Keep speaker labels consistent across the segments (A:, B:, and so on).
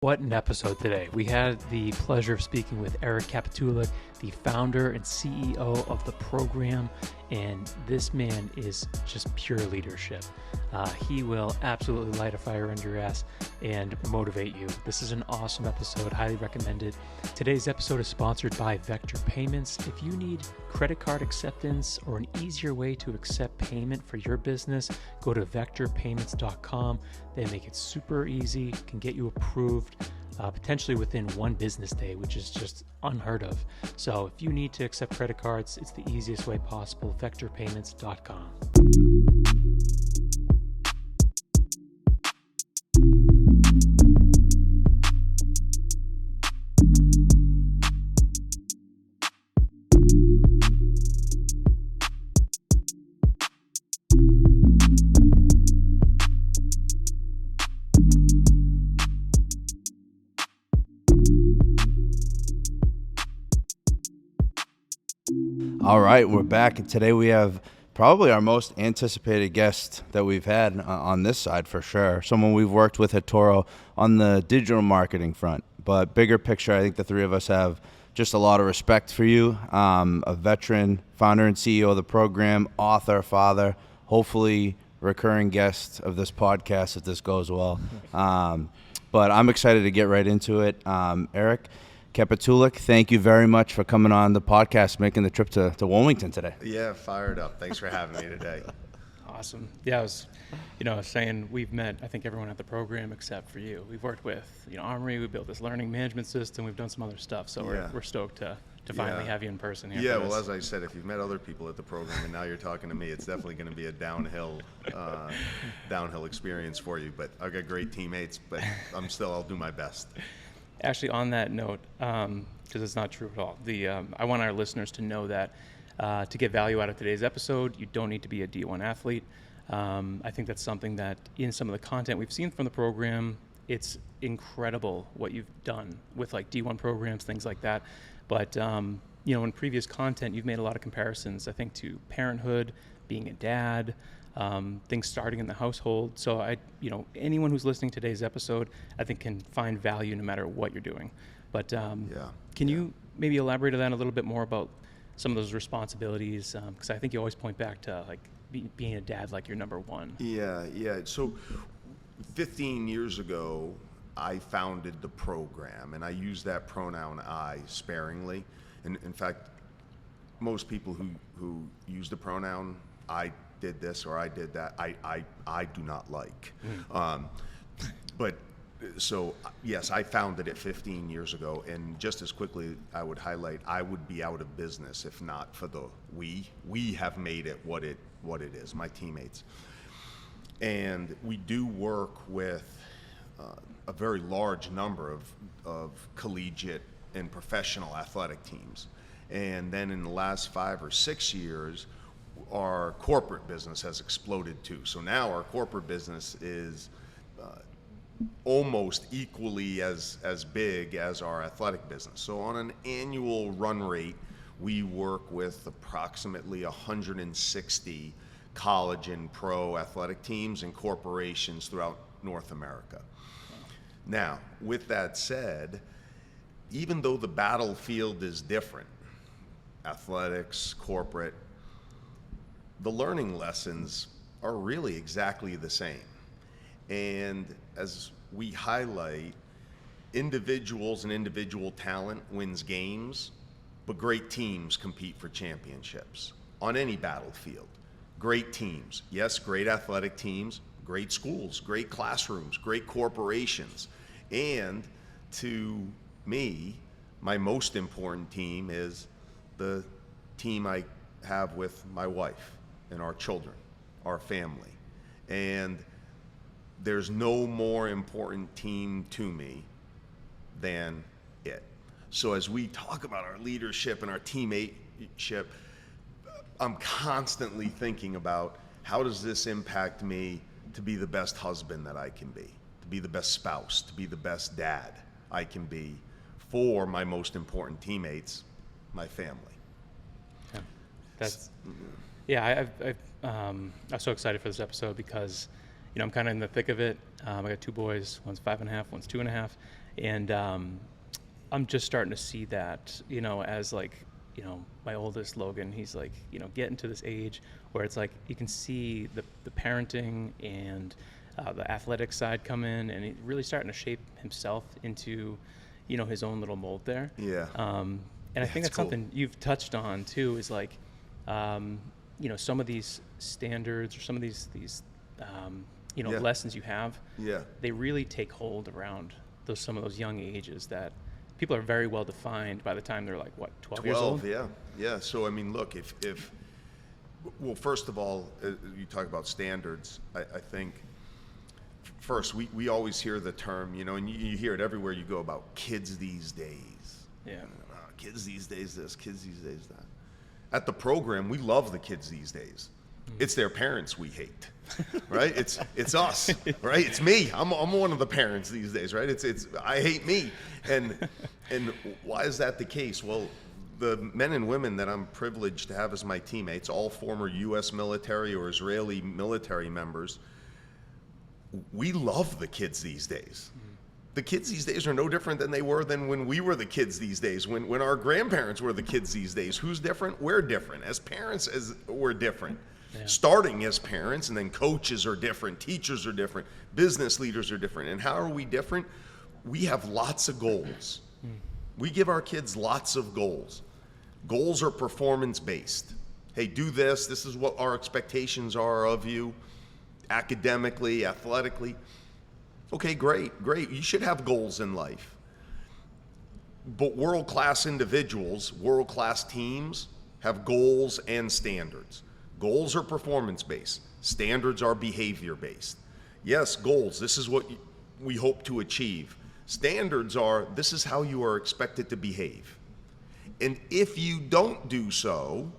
A: What an episode today. We had the pleasure of speaking with Eric Kapitulik, the founder and CEO of the program, and this man is just pure leadership. He will absolutely light a fire under your ass and motivate you. This is an awesome episode, highly recommended. Today's episode is sponsored by Vector Payments. If you need credit card acceptance or an easier way to accept payment for your business, go to vectorpayments.com. They make it super easy, can get you approved potentially within one business day, which is just unheard of. So if you need to accept credit cards, it's the easiest way possible, vectorpayments.com.
B: All right, we're back, and today we have probably our most anticipated guest that we've had on this side for sure. Someone we've worked with at Toro on the digital marketing front. But bigger picture, I think the three of us have just a lot of respect for you. A veteran, founder and CEO of the program, author, father, hopefully recurring guest of this podcast if this goes well. But I'm excited to get right into it. Eric Kapitulik, thank you very much for coming on the podcast, making the trip to Wilmington today.
C: Yeah, fired up. Thanks for having me today.
A: Awesome. Yeah, I was saying we've met, I think, everyone at the program except for you. We've worked with, Armory, we built this learning management system, we've done some other stuff, so we're stoked to finally have you in person here.
C: Yeah, well, as I said, if you've met other people at the program and now you're talking to me, it's definitely going to be a downhill experience for you. But I've got great teammates, but I'll do my best.
A: Actually, on that note, because it's not true at all, I want our listeners to know that to get value out of today's episode, you don't need to be a D1 athlete. I think that's something that in some of the content we've seen from the program, it's incredible what you've done with like D1 programs, things like that. But, in previous content, you've made a lot of comparisons, I think, to parenthood, being a dad, things starting in the household. So anyone who's listening to today's episode, I think can find value no matter what you're doing. But can you maybe elaborate on that a little bit more about some of those responsibilities? Because I think you always point back to like being a dad, like you're number one.
C: Yeah. So 15 years ago, I founded the program, and I use that pronoun I sparingly. And in fact, most people who use the pronoun I did this or I did that, I do not like. But so yes, I founded it 15 years ago, and just as quickly I would highlight, I would be out of business if not for the we have made it what it is, my teammates. And we do work with a very large number of collegiate and professional athletic teams. And then in the last 5 or 6 years, our corporate business has exploded too. So now our corporate business is almost equally as big as our athletic business. So on an annual run rate, we work with approximately 160 college and pro athletic teams and corporations throughout North America. Now, with that said, even though the battlefield is different, athletics, corporate, the learning lessons are really exactly the same. And as we highlight, individuals and individual talent wins games, but great teams compete for championships on any battlefield. Great teams, yes, great athletic teams, great schools, great classrooms, great corporations. And to me, my most important team is the team I have with my wife and our children, our family. And there's no more important team to me than it. So as we talk about our leadership and our teammateship, I'm constantly thinking about how does this impact me to be the best husband that I can be, to be the best spouse, to be the best dad I can be for my most important teammates, my family.
A: Yeah. I'm so excited for this episode because, I'm kind of in the thick of it. I got 2 boys, one's 5.5, one's 2.5. And I'm just starting to see that, as like, my oldest Logan, he's like, getting to this age where it's like you can see the parenting and the athletic side come in, and he's really starting to shape himself into, his own little mold there.
C: Yeah.
A: And I think that's
C: cool.
A: something you've touched on too, is like, some of these standards or some of these lessons you have, they really take hold around some of those young ages that people are very well defined by the time they're like, what, 12 years old?
C: Yeah. So, I mean, look, well, first of all, you talk about standards. I think, first, we always hear the term, and you hear it everywhere you go about kids these days.
A: Yeah.
C: Kids these days this, kids these days that. At the program, we love the kids these days. It's their parents we hate, right? It's us, right? It's me. I'm one of the parents these days, right? It's I hate me, and why is that the case? Well, the men and women that I'm privileged to have as my teammates, all former U.S. military or Israeli military members, we love the kids these days. The kids these days are no different than they were when we were the kids these days, when our grandparents were the kids these days. Who's different? We're different. As parents, we're different. Yeah. Starting as parents, and then coaches are different, teachers are different, business leaders are different. And how are we different? We have lots of goals. We give our kids lots of goals. Goals are performance-based. Hey, do this. This is what our expectations are of you, academically, athletically. Okay, great. You should have goals in life. But world-class individuals, world-class teams have goals and standards. Goals are performance-based. Standards are behavior-based. Yes, goals, this is what we hope to achieve. Standards are, this is how you are expected to behave. And if you don't do so,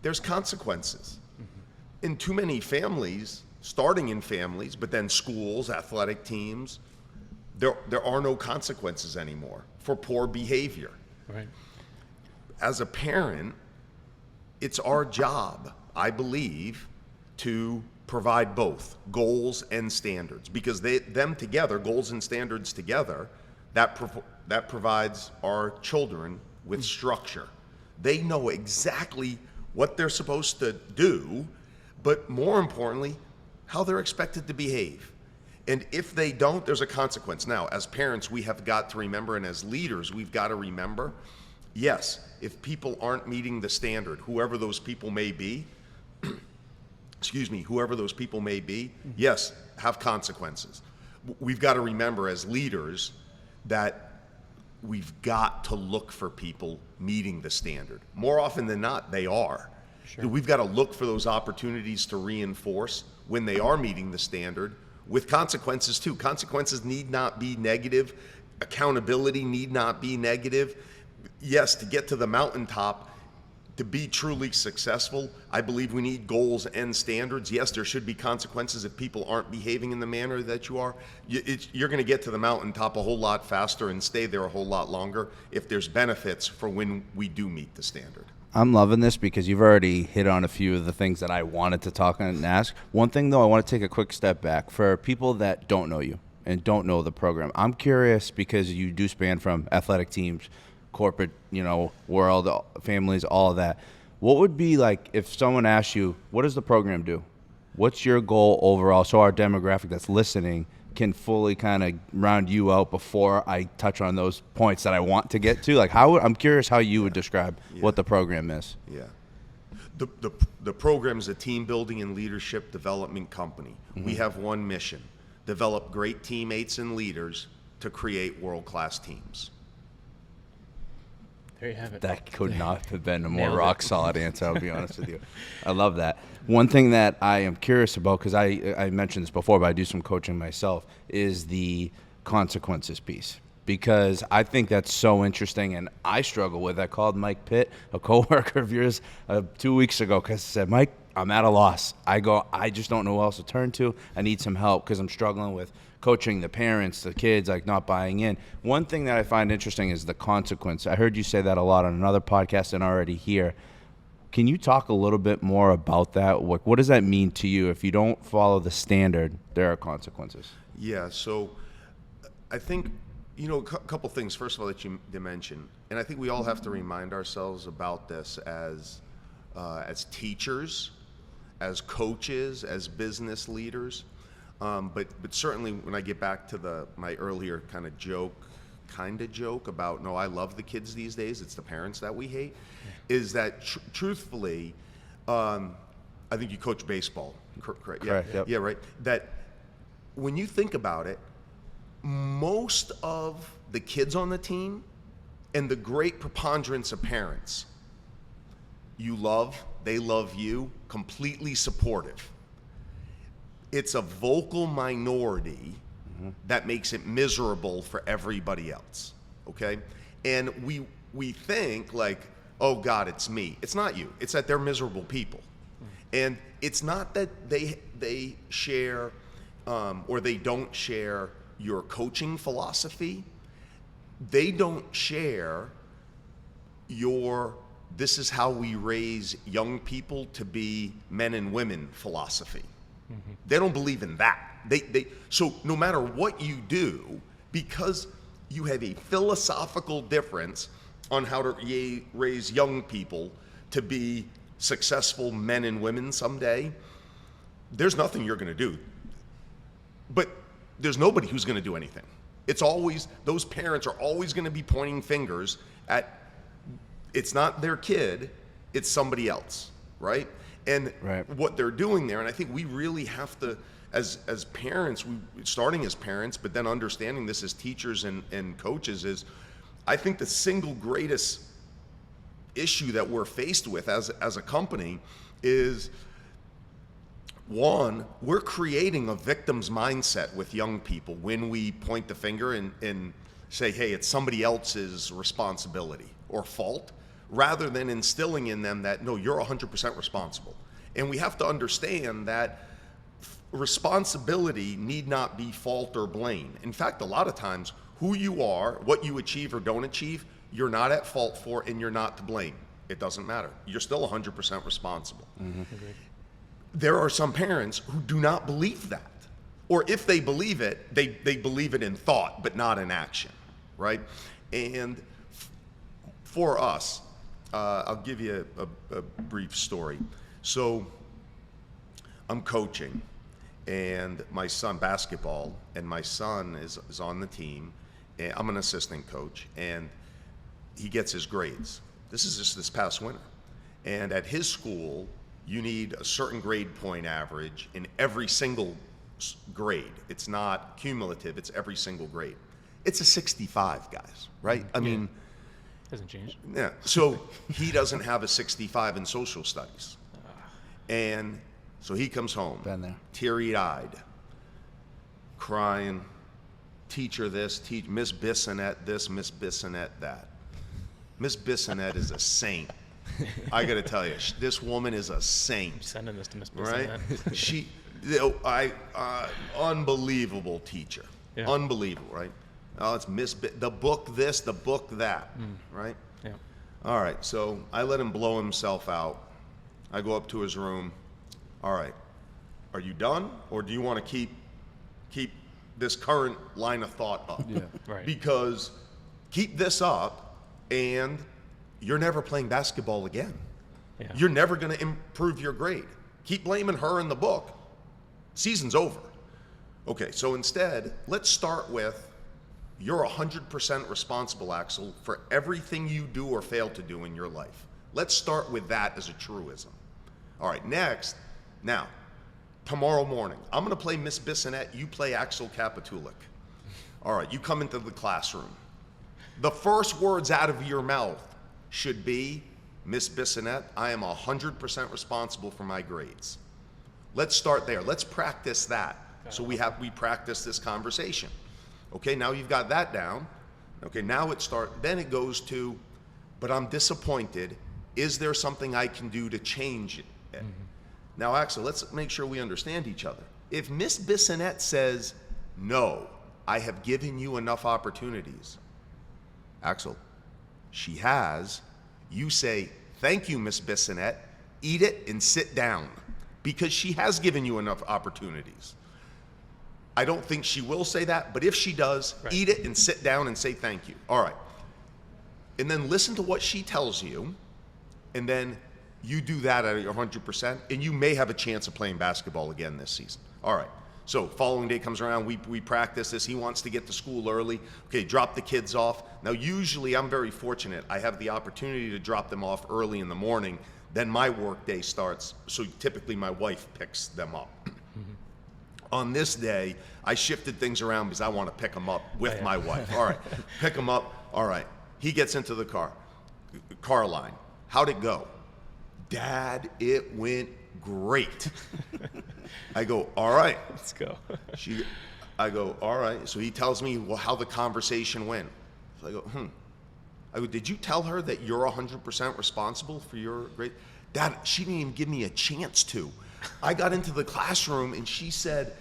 C: there's consequences. In too many families, starting in families, but then schools, athletic teams, there are no consequences anymore for poor behavior.
A: Right.
C: As a parent, it's our job, I believe, to provide both goals and standards, because them together, goals and standards together, that provides our children with structure. They know exactly what they're supposed to do, but more importantly, how they're expected to behave. And if they don't, there's a consequence. Now, as parents, we have got to remember, and as leaders, we've got to remember, yes, if people aren't meeting the standard, whoever those people may be, yes, have consequences. We've got to remember as leaders that we've got to look for people meeting the standard. More often than not, they are. Sure. We've got to look for those opportunities to reinforce when they are meeting the standard, with consequences too. Consequences need not be negative. Accountability need not be negative. Yes, to get to the mountaintop, to be truly successful, I believe we need goals and standards. Yes, there should be consequences if people aren't behaving in the manner that you are. You're going to get to the mountaintop a whole lot faster and stay there a whole lot longer if there's benefits for when we do meet the standard.
B: I'm loving this because you've already hit on a few of the things that I wanted to talk on and ask. One thing, though, I want to take a quick step back. For people that don't know you and don't know the program, I'm curious because you do span from athletic teams, corporate, world, families, all of that. What would be like if someone asked you, what does the program do? What's your goal overall so our demographic that's listening can fully kind of round you out before I touch on those points that I want to get to? Like, I'm curious how you would describe what the program is.
C: Yeah. The program is a team building and leadership development company. Mm-hmm. We have one mission: develop great teammates and leaders to create world-class teams.
A: There you have it.
B: That could not have been a more rock-solid answer, I'll be honest with you. I love that. One thing that I am curious about, because I mentioned this before, but I do some coaching myself, is the consequences piece. Because I think that's so interesting, and I struggle with it. I called Mike Pitt, a coworker of yours, 2 weeks ago, because I said, Mike, I'm at a loss. I just don't know who else to turn to. I need some help because I'm struggling with coaching the parents, the kids, like not buying in. One thing that I find interesting is the consequence. I heard you say that a lot on another podcast and already here. Can you talk a little bit more about that? What does that mean to you? If you don't follow the standard, there are consequences.
C: Yeah, so I think, a couple things, first of all, that you mentioned, and I think we all have to remind ourselves about this as teachers, as coaches, as business leaders. But certainly when I get back to my earlier kind of joke about, no, I love the kids these days, it's the parents that we hate, is that truthfully, I think you coach baseball, correct?
B: Correct,
C: yeah,
B: yep.
C: yeah, right. That when you think about it, most of the kids on the team and the great preponderance of parents you love, they love you, completely supportive. It's a vocal minority that makes it miserable for everybody else, okay? And we think like, oh God, it's me. It's not you. It's that they're miserable people. And it's not that they share or they don't share your coaching philosophy. They don't share your this is how we raise young people to be men and women philosophy. They don't believe in that. So no matter what you do, because you have a philosophical difference on how to raise young people to be successful men and women someday, there's nothing you're going to do. But there's nobody who's going to do anything. It's always, those parents are always going to be pointing fingers at, it's not their kid, it's somebody else, right? And what they're doing there, and I think we really have to, as parents, starting as parents, but then understanding this as teachers and coaches, is I think the single greatest issue that we're faced with as a company is, one, we're creating a victim's mindset with young people when we point the finger and say, hey, it's somebody else's responsibility or fault, rather than instilling in them that, no, you're 100% responsible. And we have to understand that responsibility need not be fault or blame. In fact, a lot of times, who you are, what you achieve or don't achieve, you're not at fault for and you're not to blame. It doesn't matter. You're still 100% responsible. There are some parents who do not believe that. Or if they believe it, they believe it in thought, but not in action, right? And for us, I'll give you a brief story. So I'm coaching, and my son, basketball, and my son is on the team, and I'm an assistant coach, and he gets his grades. This is just this past winter. And at his school, you need a certain grade point average in every single grade. It's not cumulative, it's every single grade. It's a 65, guys, right? I mean,
A: hasn't changed.
C: Yeah, so he doesn't have a 65 in social studies. And so he comes home,
B: Been there.
C: teary-eyed, crying, teacher this, Miss Bissonette this, Miss Bissonette that. Miss Bissonette is a saint. I got to tell you, this woman is a saint.
A: I'm sending this to Miss
C: Right?
A: Bissonette.
C: Unbelievable teacher.
A: Yeah.
C: Unbelievable, right? Oh, it's the book this, the book that, right?
A: Yeah.
C: All right, so I let him blow himself out. I go up to his room. All right, are you done, or do you want to keep this current line of thought up?
B: Yeah.
A: Right.
C: Because keep this up, and you're never playing basketball again.
A: Yeah.
C: You're never going to improve your grade. Keep blaming her in the book. Season's over. Okay, so instead, let's start with, you're 100% responsible, Axel, for everything you do or fail to do in your life. Let's start with that as a truism. All right, next, now, tomorrow morning, I'm going to play Miss Bissonette, you play Axel Kapitulik. All right, you come into the classroom. The first words out of your mouth should be, Miss Bissonette, I am 100% responsible for my grades. Let's start there. Let's practice that. So we practice this conversation. Okay, now you've got that down. Okay, now then it goes to, but I'm disappointed. Is there something I can do to change it? Now, Axel, let's make sure we understand each other. If Miss Bissonette says, no, I have given you enough opportunities, Axel, she has, you say, thank you, Miss Bissonette, eat it and sit down, because she has given you enough opportunities. I don't think she will say that, but if she does,
A: Right.
C: eat it and sit down and say thank you. All right. And then listen to what she tells you, and then you do that at 100%, and you may have a chance of playing basketball again this season. All right. So following day comes around, we practice this. He wants to get to school early. Okay, drop the kids off. Now, usually I'm very fortunate. I have the opportunity to drop them off early in the morning. Then my work day starts, so typically my wife picks them up. On this day, I shifted things around because I want to pick them up with my wife. All right, pick them up. All right, he gets into the car line. How'd it go? Dad, it went great. I go, all right.
A: Let's go.
C: I go, all right. So he tells me how the conversation went. So I go, I go, did you tell her that you're 100% responsible for your grade? Dad, she didn't even give me a chance to. I got into the classroom and she said,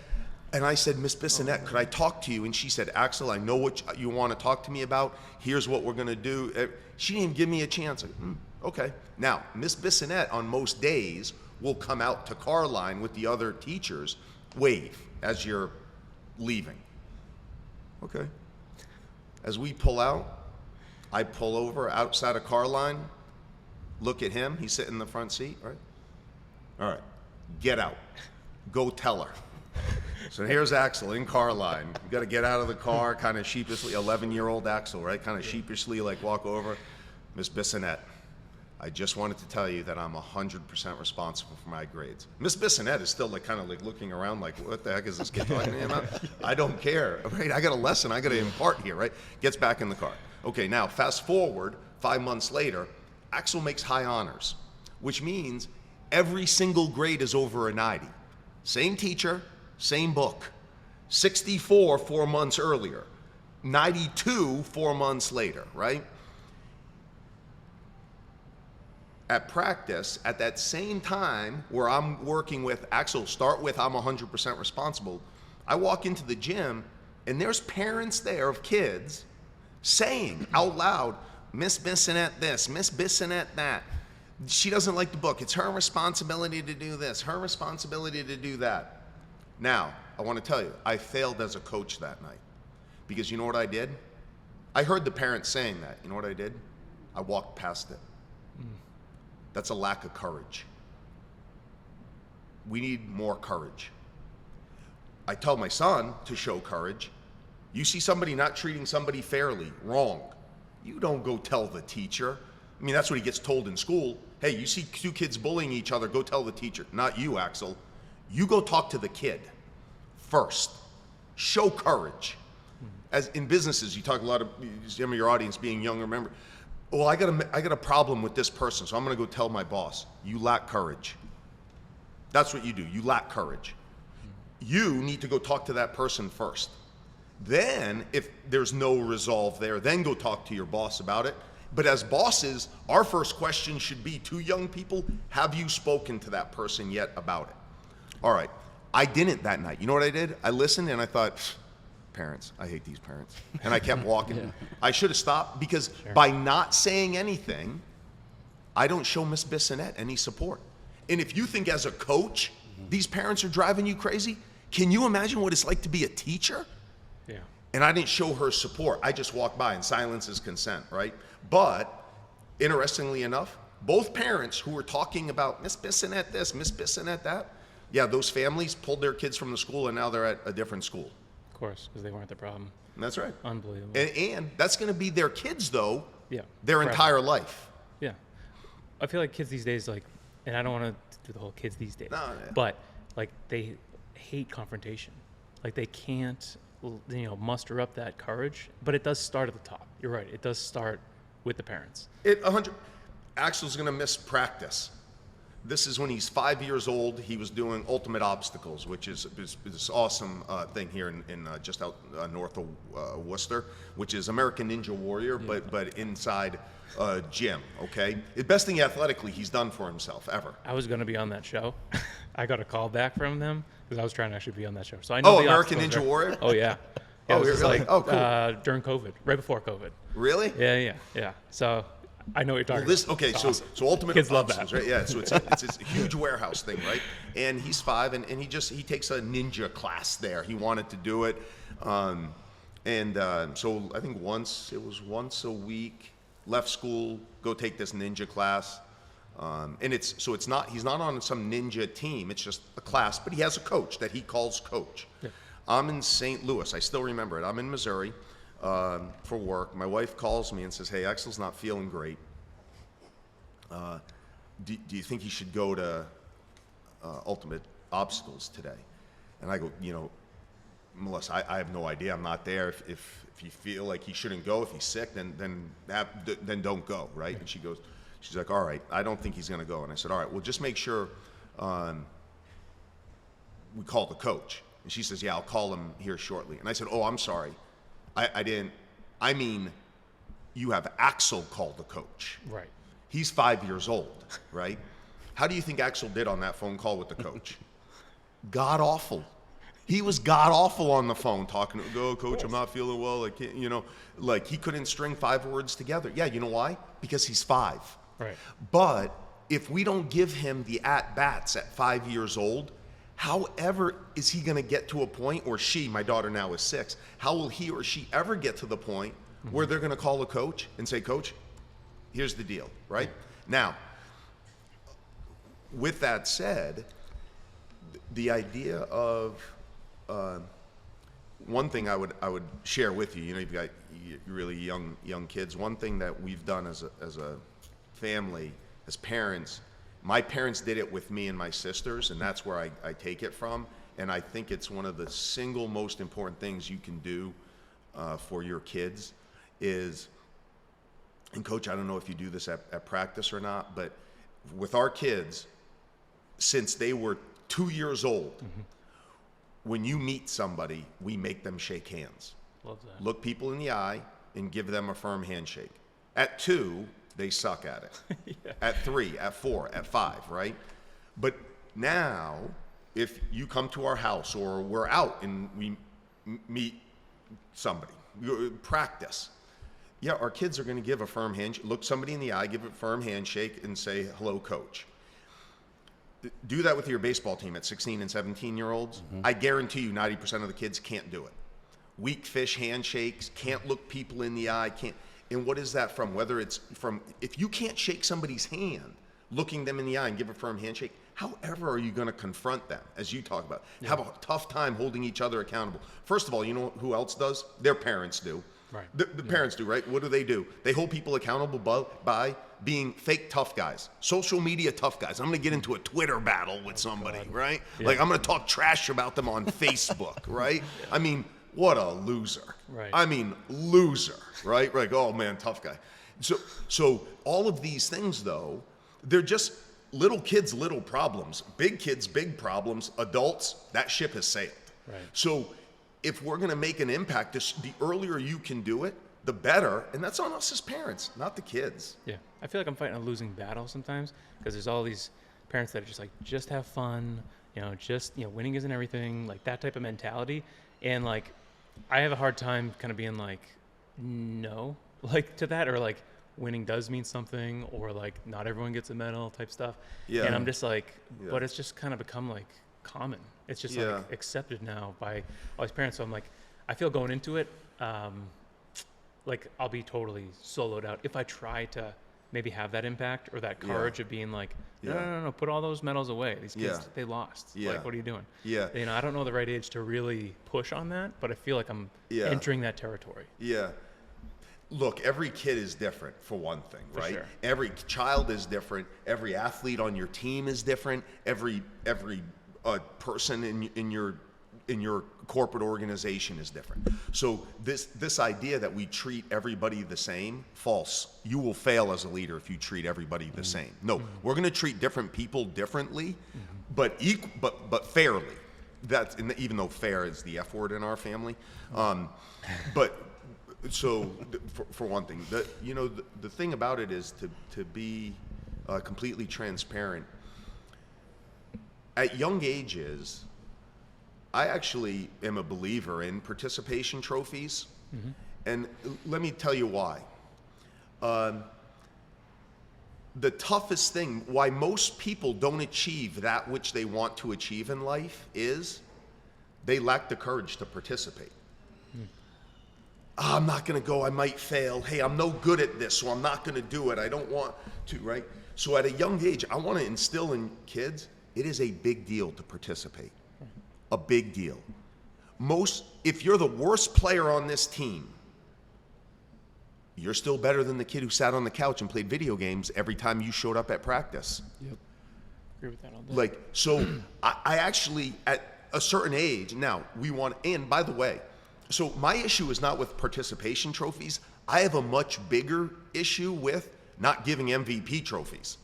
C: and I said, Miss Bissonette, could I talk to you? And she said, Axel, I know what you want to talk to me about. Here's what we're going to do. She didn't even give me a chance. I go, okay. Now, Miss Bissonette on most days will come out to car line with the other teachers, wave as you're leaving. Okay. As we pull out, I pull over outside a car line, look at him. He's sitting in the front seat, right? All right. Get out. Go tell her. So here's Axel in car line. You got to get out of the car, kind of sheepishly, 11-year-old Axel, right? Kind of sheepishly, like walk over. Miss Bissonette, I just wanted to tell you that I'm 100% responsible for my grades. Miss Bissonette is still like kind of like looking around like, what the heck is this kid talking to me about? I don't care, right? I got a lesson I got to impart here, right? Gets back in the car. Okay, now fast forward 5 months later, Axel makes high honors, which means every single grade is over a 90. Same teacher, same book. 64 4 months earlier. 92 4 months later, right? At practice, at that same time where I'm working with Axel, start with I'm 100% responsible, I walk into the gym and there's parents there of kids saying out loud, Miss Bissonette this, Miss Bissonette that. She doesn't like the book. It's her responsibility to do this, her responsibility to do that. Now, I want to tell you, I failed as a coach that night. Because you know what I did? I heard the parents saying that. You know what I did? I walked past it. That's a lack of courage. We need more courage. I tell my son to show courage. You see somebody not treating somebody fairly, wrong. You don't go tell the teacher. I mean, that's what he gets told in school. Hey, you see two kids bullying each other, go tell the teacher. Not you, Axel. You go talk to the kid first. Show courage. As in businesses, you talk a lot of some of your audience being young. Remember, well, I got a problem with this person, so I'm going to go tell my boss. You lack courage. That's what you do. You lack courage. You need to go talk to that person first. Then, if there's no resolve there, then go talk to your boss about it. But as bosses, our first question should be to young people, have you spoken to that person yet about it? All right. I didn't that night. You know what I did? I listened and I thought, parents, I hate these parents. And I kept walking. Yeah. I should have stopped because by not saying anything, I don't show Miss Bissonette any support. And if you think as a coach, these parents are driving you crazy, can you imagine what it's like to be a teacher?
A: Yeah.
C: And I didn't show her support. I just walked by, and silence is consent, right? But interestingly enough, both parents who were talking about Miss Bissonette this, Miss Bissonette that, yeah, those families pulled their kids from the school and now they're at a different school.
A: Of course, because they weren't the problem.
C: That's right.
A: Unbelievable.
C: And that's going to be their kids, though,
A: yeah,
C: their
A: forever.
C: entire life.
A: Yeah. I feel like kids these days, like, and I don't want to do the whole kids these days, but like they hate confrontation. Like they can't, muster up that courage, but it does start at the top. You're right. It does start with the parents.
C: Axel's going to miss practice. This is when he's 5 years old. He was doing ultimate obstacles, which is this awesome thing here in just out north of Worcester, which is American Ninja Warrior, but inside a gym. Okay, the best thing athletically he's done for himself ever.
A: I was going to be on that show. I got a call back from them because I was trying to actually be on that show. So I know.
C: Oh, American Ninja Warrior.
A: Oh yeah.
C: Oh, really?
A: Like,
C: oh, cool.
A: During COVID, right before COVID.
C: Really?
A: Yeah. So I know what you're talking
C: Well,
A: about.
C: okay,
A: It's
C: so
A: awesome.
C: so ultimate
A: Kids love
C: obstacles,
A: that.
C: right? Yeah, so it's a huge warehouse thing, right? And he's 5, and he takes a ninja class there. He wanted to do it, so I think once a week, left school, go take this ninja class, and he's not on some ninja team. It's just a class, but he has a coach that he calls coach. Yeah. I'm in St. Louis. I still remember it. I'm in Missouri. For work. My wife calls me and says, "Hey, Axel's not feeling great. Do you think he should go to Ultimate Obstacles today?" And I go, Melissa, I have no idea. I'm not there. If you feel like he shouldn't go, if he's sick, then don't go, right? And she's like, "All right, I don't think he's going to go." And I said, "All right, well, just make sure we call the coach." And she says, "Yeah, I'll call him here shortly." And I said, "Oh, I'm sorry. I mean, you have Axel call the coach."
A: Right.
C: He's 5 years old, right? How do you think Axel did on that phone call with the coach? God awful. He was god awful on the phone talking, "Go, coach, I'm not feeling well. I can't," like he couldn't string 5 words together. Yeah, you know why? Because he's 5.
A: Right.
C: But if we don't give him the at-bats at 5 years old, however is he going to get to a point, or she, my daughter now is 6, how will he or she ever get to the point where they're going to call a coach and say, "Coach, here's the deal," right? Now, with that said, the idea of one thing I would share with you, you've got really young kids. One thing that we've done as a family, as parents, my parents did it with me and my sisters, and that's where I take it from. And I think it's one of the single most important things you can do for your kids is, and Coach, I don't know if you do this at practice or not, but with our kids, since they were 2 years old, when you meet somebody, we make them shake hands.
A: Love that.
C: Look people in the eye and give them a firm handshake. At 2, they suck at it. Yeah. At 3, at 4, at 5, right? But now, if you come to our house or we're out and we meet somebody, practice. Yeah, our kids are going to give a firm handshake, look somebody in the eye, give a firm handshake, and say, "Hello, coach." Do that with your baseball team at 16 and 17-year-olds. I guarantee you 90% of the kids can't do it. Weak fish handshakes, can't look people in the eye, can't. And what is that from? Whether it's from, if you can't shake somebody's hand, looking them in the eye and give a firm handshake, however are you going to confront them, as you talk about? Yeah. Have a tough time holding each other accountable. First of all, you know who else does? Their parents do.
A: Right.
C: The parents do, right? What do? They hold people accountable by being fake tough guys, social media tough guys. I'm going to get into a Twitter battle with somebody, right? Yeah. Like I'm going to talk trash about them on Facebook, right? Yeah. I mean, what a loser.
A: Right.
C: I mean, loser, right? Like, oh man, tough guy. So all of these things, though, they're just little kids, little problems. Big kids, big problems. Adults, that ship has sailed.
A: Right.
C: So if we're going to make an impact, the earlier you can do it, the better. And that's on us as parents, not the kids.
A: Yeah. I feel like I'm fighting a losing battle sometimes because there's all these parents that are just have fun, winning isn't everything, like that type of mentality. And like, I have a hard time kind of being like, no, like to that, or like winning does mean something, or like not everyone gets a medal type stuff. Yeah. And I'm just like, but it's just kind of become like common. It's just like accepted now by all these parents. So I'm like, I feel going into it, like I'll be totally soloed out if I try to maybe have that impact or that courage of being like, no, put all those medals away. These kids, they lost. Yeah. Like, what are you doing? Yeah. I don't know the right age to really push on that, but I feel like I'm entering that territory.
C: Yeah. Look, every kid is different, for one thing, right?
A: For sure.
C: Every child is different. Every athlete on your team is different. Every person in your corporate organization is different. So this idea that we treat everybody the same, false. You will fail as a leader if you treat everybody the same. No, we're going to treat different people differently, but fairly. That's, even though fair is the F word in our family, but. So, for one thing, the thing about it is to be completely transparent. At young ages, I actually am a believer in participation trophies, and let me tell you why. the toughest thing, why most people don't achieve that which they want to achieve in life, is they lack the courage to participate. I'm not going to go, I might fail. Hey, I'm no good at this, so I'm not going to do it. I don't want to, right? So at a young age, I want to instill in kids, it is a big deal to participate. A big deal. If you're the worst player on this team, you're still better than the kid who sat on the couch and played video games every time you showed up at practice.
A: Yep. Agree with that all day.
C: Like, so I actually, at a certain age, now and by the way, so my issue is not with participation trophies. I have a much bigger issue with not giving MVP trophies.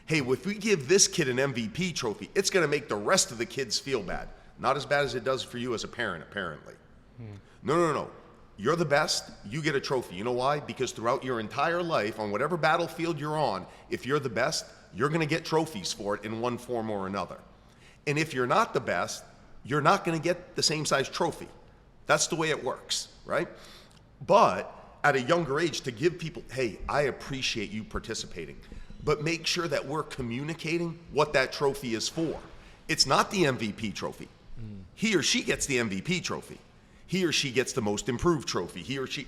C: Hey, if we give this kid an MVP trophy, it's going to make the rest of the kids feel bad. Not as bad as it does for you as a parent, apparently. No. You're the best, you get a trophy. You know why? Because throughout your entire life, on whatever battlefield you're on, if you're the best, you're going to get trophies for it in one form or another. And if you're not the best, you're not going to get the same size trophy. That's the way it works, right? But at a younger age, to give people, hey, I appreciate you participating, but make sure that we're communicating what that trophy is for. It's not the MVP trophy. He or she gets the MVP trophy. He or she gets the most improved trophy. He or she,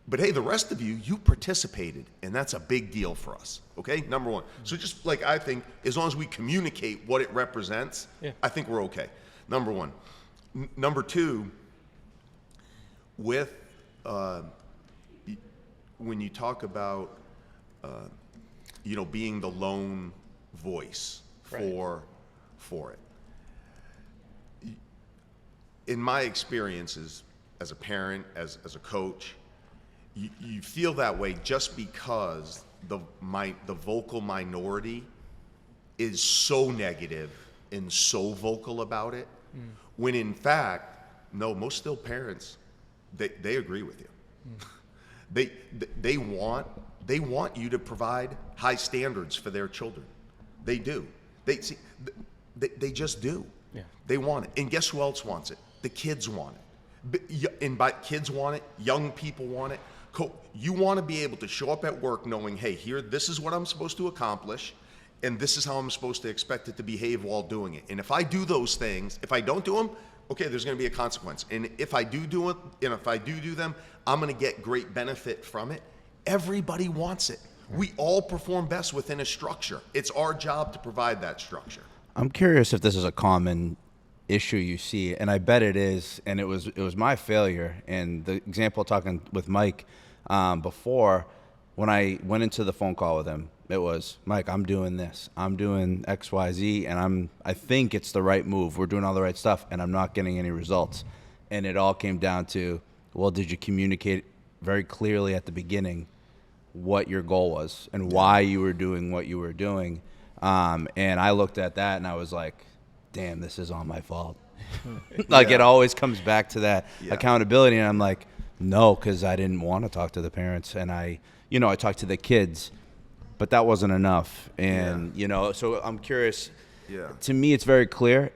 C: but hey, the rest of you participated, and that's a big deal for us, okay? Number one. So just like I think, as long as we communicate what it represents, I think we're okay. Number one. Number two, with, when you talk about, being the lone voice for it. In my experiences as a parent, as a coach, you feel that way just because the vocal minority is so negative and so vocal about it, when in fact, no, most still parents, they agree with you. They want you to provide high standards for their children. They do. They just do.
A: Yeah.
C: They want it. And guess who else wants it? The kids want it. And by kids want it, young people want it. You want to be able to show up at work knowing, hey, this is what I'm supposed to accomplish, and this is how I'm supposed to expect it to behave while doing it. And if I do those things, if I don't do them, okay, there's going to be a consequence. And if I do it, and if I do them, I'm going to get great benefit from it. Everybody wants it. We all perform best within a structure. It's our job to provide that structure.
B: I'm curious if this is a common issue you see, and I bet it is, and it was my failure. And the example talking with Mike before, when I went into the phone call with him, it was, Mike, I'm doing this. I'm doing X, Y, Z, and I think it's the right move. We're doing all the right stuff, and I'm not getting any results. And it all came down to, well, did you communicate very clearly at the beginning what your goal was and why you were doing what you were doing? And I looked at that and I was like, damn, this is all my fault. It always comes back to that accountability. And I'm like, no, because I didn't want to talk to the parents. And I talked to the kids, but that wasn't enough. And, so I'm curious.
C: Yeah.
B: To me, it's very clear.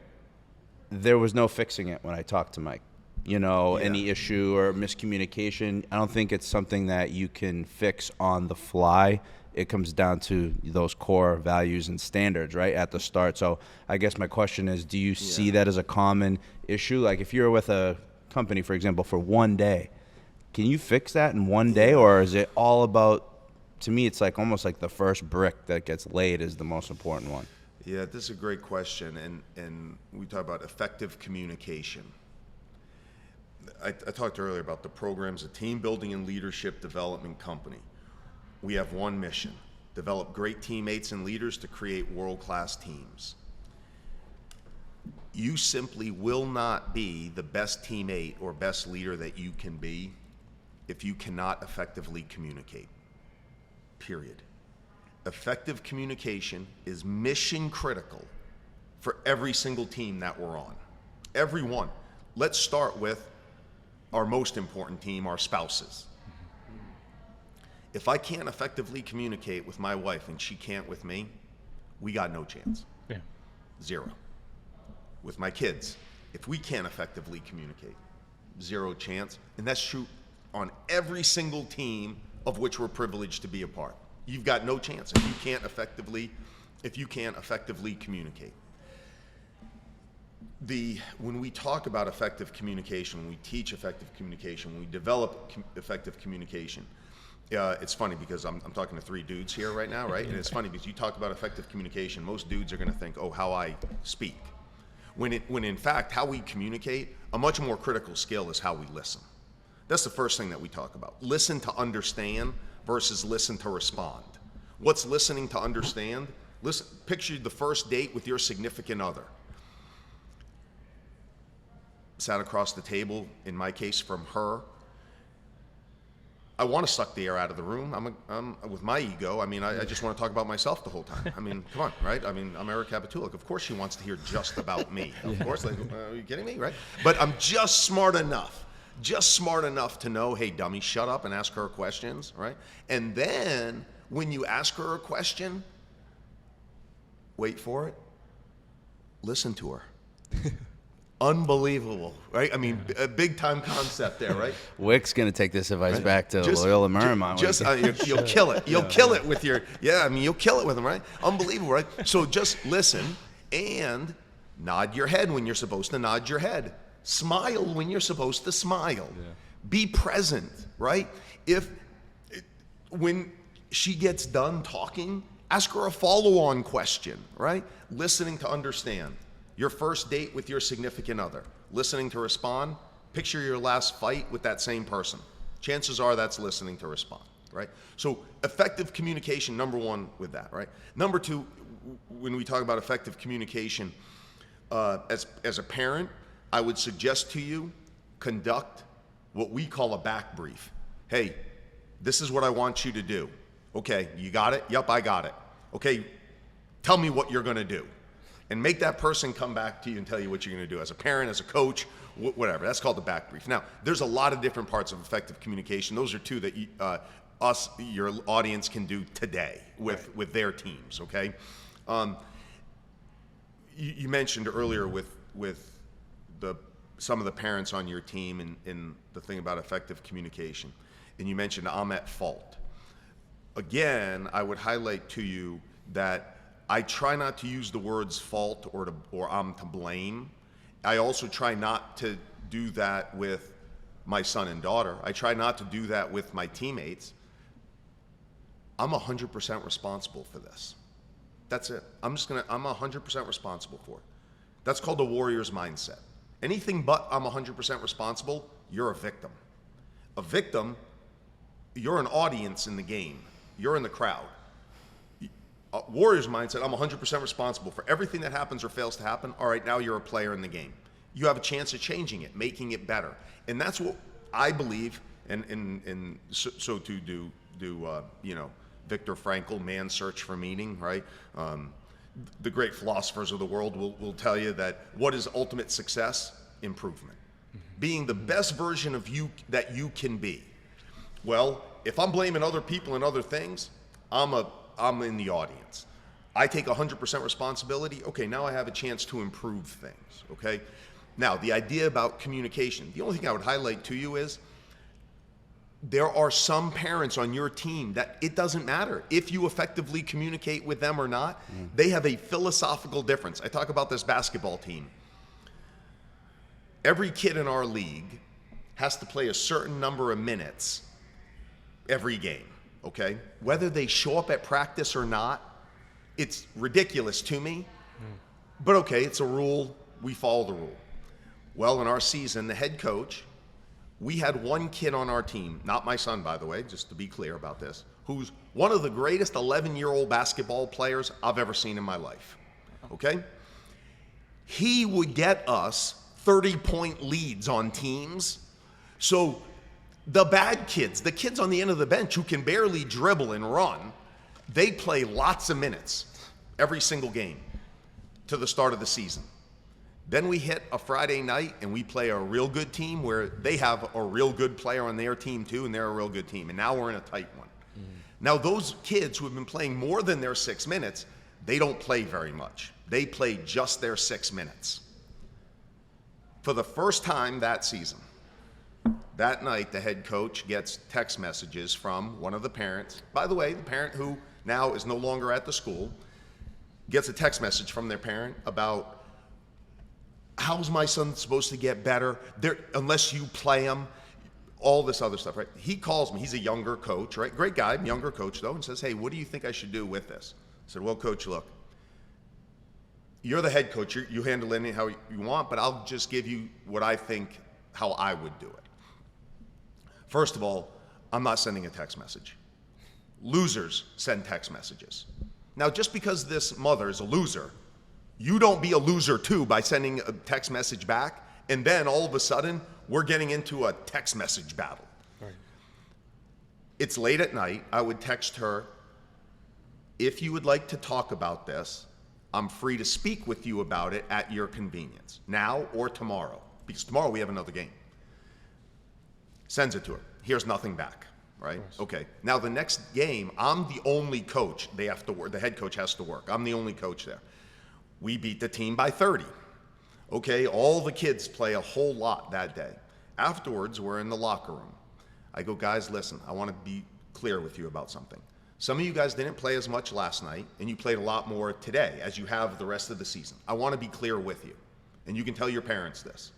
B: There was no fixing it when I talked to Mike. Any issue or miscommunication, I don't think it's something that you can fix on the fly. It comes down to those core values and standards, right, at the start. So I guess my question is, do you see that as a common issue? Like if you're with a company, for example, for one day, can you fix that in one day? Or is it all about, to me, it's like almost like the first brick that gets laid is the most important one.
C: Yeah, this is a great question. And we talk about effective communication. I talked earlier about the program's a team building and leadership development company. We have one mission: develop great teammates and leaders to create world-class teams. You simply will not be the best teammate or best leader that you can be if you cannot effectively communicate. Period. Effective communication is mission critical for every single team that we're on. Every one. Let's start with our most important team, our spouses. If I can't effectively communicate with my wife and she can't with me, we got no chance.
A: Yeah.
C: Zero. With my kids, if we can't effectively communicate, zero chance. And that's true on every single team of which we're privileged to be a part. You've got no chance if you can't effectively communicate. When we talk about effective communication, when we teach effective communication, when we develop effective communication, it's funny because I'm talking to 3 dudes here right now, right? And it's funny because you talk about effective communication, most dudes are going to think, oh, how I speak. When in fact, how we communicate, a much more critical skill is how we listen. That's the first thing that we talk about. Listen to understand versus listen to respond. What's listening to understand? Listen, picture the first date with your significant other. Sat across the table, in my case from her. I want to suck the air out of the room. I'm with my ego. I mean, I just want to talk about myself the whole time. I mean, come on, right? I mean, I'm Eric Kapitulik. Of course she wants to hear just about me. Of course, like, are you kidding me, right? But I'm just smart enough to know, hey, dummy, shut up and ask her questions, right? And then when you ask her a question, wait for it, listen to her. Unbelievable, right? I mean, a big time concept there, right?
B: Wick's going to take this advice back to Loyola Marymount.
C: You'll kill it. You'll kill it with your, you'll kill it with them, right? Unbelievable, right? So just listen and nod your head when you're supposed to nod your head. Smile when you're supposed to smile. Yeah. Be present, right? When she gets done talking, ask her a follow-on question, right? Listening to understand. Your first date with your significant other, listening to respond, picture your last fight with that same person. Chances are that's listening to respond, right? So effective communication, number 1 with that, right? Number 2, when we talk about effective communication, as a parent, I would suggest to you, conduct what we call a back brief. Hey, this is what I want you to do. Okay, you got it? Yep, I got it. Okay, tell me what you're gonna do. And make that person come back to you and tell you what you're going to do as a parent, as a coach, whatever. That's called the back brief. Now, there's a lot of different parts of effective communication. Those are 2 that your audience can do today with their teams, okay? You mentioned earlier with some of the parents on your team and the thing about effective communication, and you mentioned I'm at fault. Again, I would highlight to you that I try not to use the words fault or I'm to blame. I also try not to do that with my son and daughter. I try not to do that with my teammates. I'm 100% responsible for this. That's it. I'm 100% responsible for it. That's called the warrior's mindset. Anything but I'm 100% responsible, you're a victim. A victim, you're an audience in the game. You're in the crowd. Warrior's mindset, I'm 100% responsible for everything that happens or fails to happen. All right, now you're a player in the game. You have a chance of changing it, making it better. And that's what I believe, and so too do Viktor Frankl, Man's Search for Meaning, right? The great philosophers of the world will tell you that what is ultimate success? Improvement. Being the best version of you that you can be. Well, if I'm blaming other people and other things, I'm in the audience. I take 100% responsibility. Okay, now I have a chance to improve things, okay? Now, the idea about communication, the only thing I would highlight to you is there are some parents on your team that it doesn't matter if you effectively communicate with them or not. They have a philosophical difference. I talk about this basketball team. Every kid in our league has to play a certain number of minutes every game. Okay, whether they show up at practice or not, it's ridiculous to me, but okay, it's a rule, we follow the rule. Well, in our season, the head coach, we had one kid on our team, not my son, by the way, just to be clear about this, who's one of the greatest 11-year-old basketball players I've ever seen in my life, okay? He would get us 30-point leads on teams, so the bad kids, the kids on the end of the bench who can barely dribble and run, they play lots of minutes every single game to the start of the season. Then we hit a Friday night and we play a real good team where they have a real good player on their team too, and they're a real good team. And now we're in a tight one. Now those kids who have been playing more than their 6 minutes, they don't play very much. They play just their 6 minutes. For the first time that season, That night, the head coach gets text messages from one of the parents. By the way, the parent who now is no longer at the school gets a text message from their parent about, how's my son supposed to get better unless you play him? All this other stuff, right? He calls me. He's a younger coach, right? Great guy, younger coach though, and says, hey, what do you think I should do with this? I said, well, coach, look, you're the head coach. You handle it how you want, but I'll just give you what I think, how I would do it. First of all, I'm not sending a text message. Losers send text messages. Now, just because this mother is a loser, you don't be a loser too by sending a text message back, and then all of a sudden, we're getting into a text message battle. Right. It's late at night. I would text her, if you would like to talk about this, I'm free to speak with you about it at your convenience, now or tomorrow, because tomorrow we have another game. Sends it to her. Here's nothing back, right? Okay. Now the next game, I'm the only coach. They have to work. The head coach has to work. I'm the only coach there. We beat the team by 30. Okay, all the kids play a whole lot that day. Afterwards, we're in the locker room. I go, guys, listen, I want to be clear with you about something. Some of you guys didn't play as much last night, and you played a lot more today, as you have the rest of the season. I want to be clear with you, and you can tell your parents this.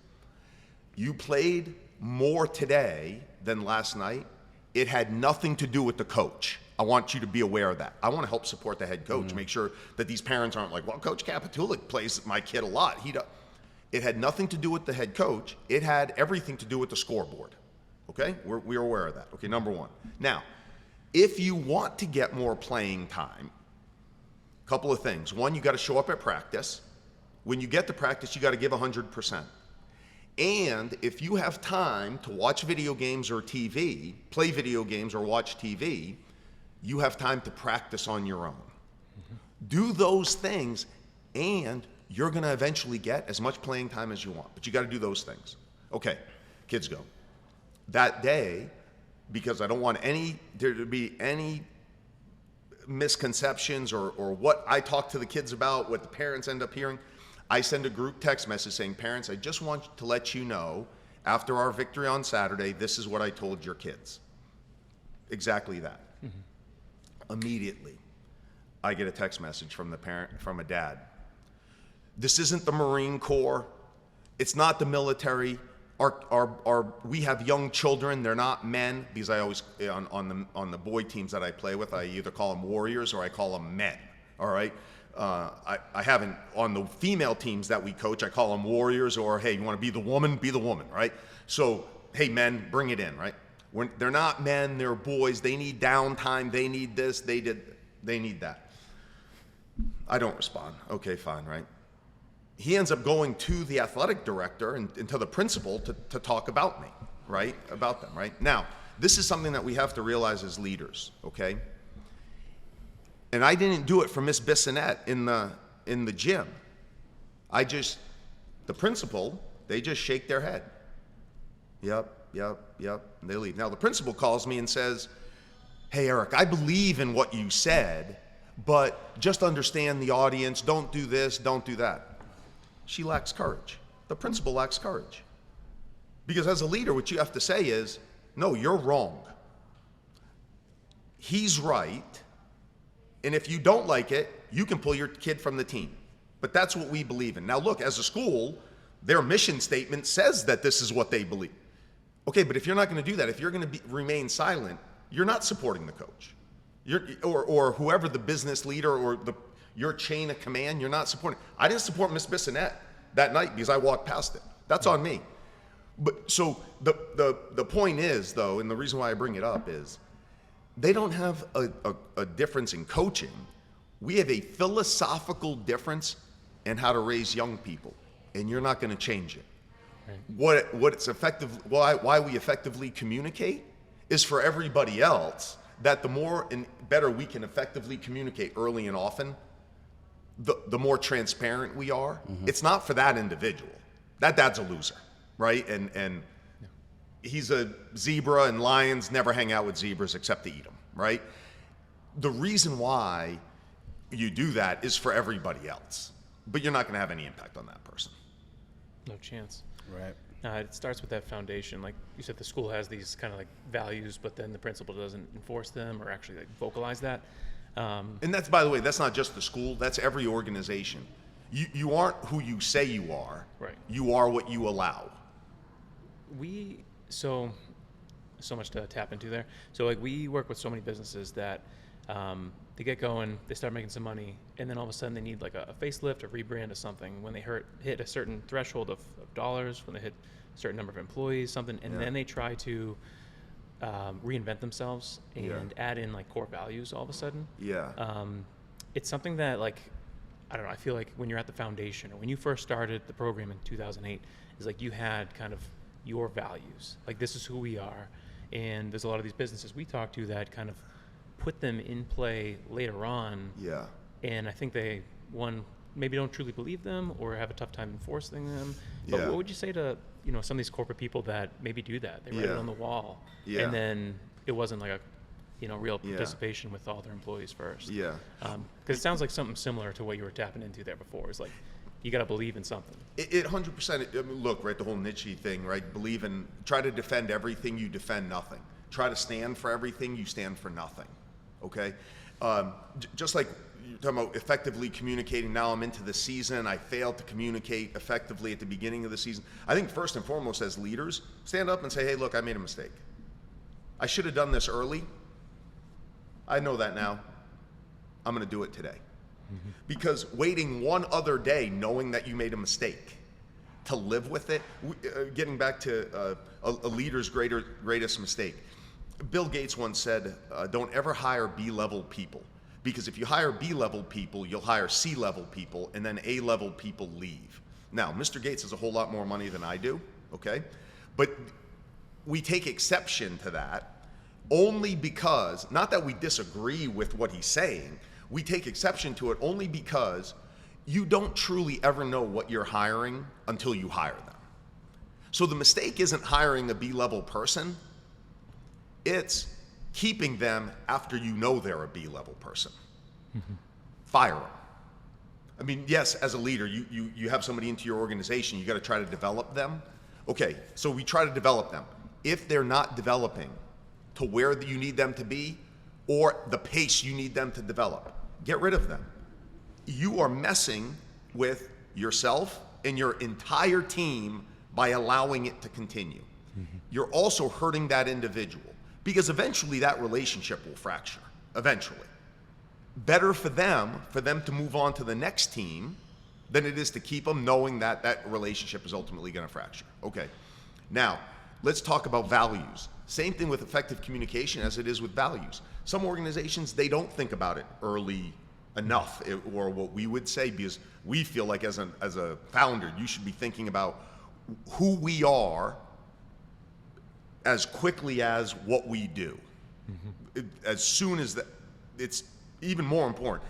C: You played more today than last night. It had nothing to do with the coach. I want you to be aware of that. I want to help support the head coach, make sure that these parents aren't like, well, Coach Kapitulik plays my kid a lot. It had nothing to do with the head coach. It had everything to do with the scoreboard. Okay? We're aware of that. Okay, number one. Now, if you want to get more playing time, a couple of things. One, you got to show up at practice. When you get to practice, you got to give 100%. And if you have time to watch video games or TV, play video games or watch TV, you have time to practice on your own. Do those things, and you're going to eventually get as much playing time as you want. But you got to do those things. Okay, kids go. That day, because I don't want there to be any misconceptions or what I talk to the kids about, what the parents end up hearing, I send a group text message saying, parents, I just want to let you know, after our victory on Saturday, this is what I told your kids. Exactly that. Immediately, I get a text message from a dad. This isn't the Marine Corps. It's not the military. We have young children. They're not men, because I always, on the boy teams that I play with, I either call them warriors or I call them men, all right? I haven't, on the female teams that we coach, I call them warriors, or, hey, you want to be the woman, right? So, hey, men, bring it in, right? They're not men, they're boys. They need downtime. They need this. They need that. I don't respond. Okay, fine, right? He ends up going to the athletic director and to the principal to talk about me, right? About them, right? Now, this is something that we have to realize as leaders, okay? And I didn't do it for Miss Bissonette in the gym. The principal, they just shake their head. Yep, and they leave. Now, the principal calls me and says, hey, Eric, I believe in what you said, but just understand the audience. Don't do this, don't do that. She lacks courage. The principal lacks courage. Because as a leader, what you have to say is, no, you're wrong. He's right. And if you don't like it, you can pull your kid from the team. But that's what we believe in. Now look, as a school, their mission statement says that this is what they believe. Okay, but if you're not going to do that, if you're going to remain silent, you're not supporting the coach. Or whoever the business leader or your chain of command, you're not supporting. I didn't support Miss Bissonette that night because I walked past it. That's on me. But so the point is, though, and the reason why I bring it up is, they don't have a difference in coaching. We have a philosophical difference in how to raise young people, and you're not going to change it. Right. Why we effectively communicate is for everybody else, that the more and better we can effectively communicate early and often, the more transparent we are. It's not for that individual. That dad's a loser, right? And he's a zebra, and lions never hang out with zebras except to eat them, right? The reason why you do that is for everybody else, but you're not going to have any impact on that person.
A: No chance.
B: Right.
A: It starts with that foundation. Like you said, the school has these kind of like values, but then the principal doesn't enforce them or actually like vocalize that.
C: And that's, by the way, that's not just the school, that's every organization. You aren't who you say you are.
A: Right.
C: You are what you allow.
A: So much to tap into there. So like we work with so many businesses that they get going, they start making some money, and then all of a sudden they need like a facelift, a rebrand of something. When they hit a certain threshold of dollars, when they hit a certain number of employees, something, and then they try to reinvent themselves and add in like core values all of a sudden.
C: Yeah.
A: It's something that like, I don't know, I feel like when you're at the foundation or when you first started the program in 2008, is like you had kind of your values. Like this is who we are. And there's a lot of these businesses we talk to that kind of put them in play later on.
C: Yeah.
A: And I think they, maybe don't truly believe them or have a tough time enforcing them. But what would you say to, some of these corporate people that maybe do that? They write it on the wall.
C: Yeah.
A: And then it wasn't like a, real participation with all their employees first.
C: Yeah.
A: Because it sounds like something similar to what you were tapping into there before. It's like, you got to believe in something.
C: It 100%. I mean, look, right, the whole niche thing, right? Try to defend everything, you defend nothing. Try to stand for everything, you stand for nothing. Okay? Just like you're talking about effectively communicating, now I'm into the season, I failed to communicate effectively at the beginning of the season. I think first and foremost as leaders, stand up and say, hey, look, I made a mistake. I should have done this early. I know that now. I'm going to do it today. Because waiting one other day knowing that you made a mistake to live with it, getting back to a leader's greatest mistake. Bill Gates once said, don't ever hire B-level people, because if you hire B-level people, you'll hire C-level people, and then A-level people leave. Now, Mr. Gates has a whole lot more money than I do, okay? But we take exception to that only because, not that we disagree with what he's saying, we take exception to it only because you don't truly ever know what you're hiring until you hire them. So the mistake isn't hiring a B-level person, it's keeping them after you know they're a B-level person. Fire them. I mean, yes, as a leader, you have somebody into your organization, you got to try to develop them. Okay, so we try to develop them. If they're not developing to where you need them to be or the pace you need them to develop, get rid of them. You are messing with yourself and your entire team by allowing it to continue. You're also hurting that individual because eventually that relationship will fracture, eventually. Better for them to move on to the next team than it is to keep them knowing that that relationship is ultimately going to fracture. Okay, now let's talk about values. Same thing with effective communication as it is with values. Some organizations, they don't think about it early enough, or what we would say, because we feel like as a founder, you should be thinking about who we are as quickly as what we do. As soon as that, it's even more important.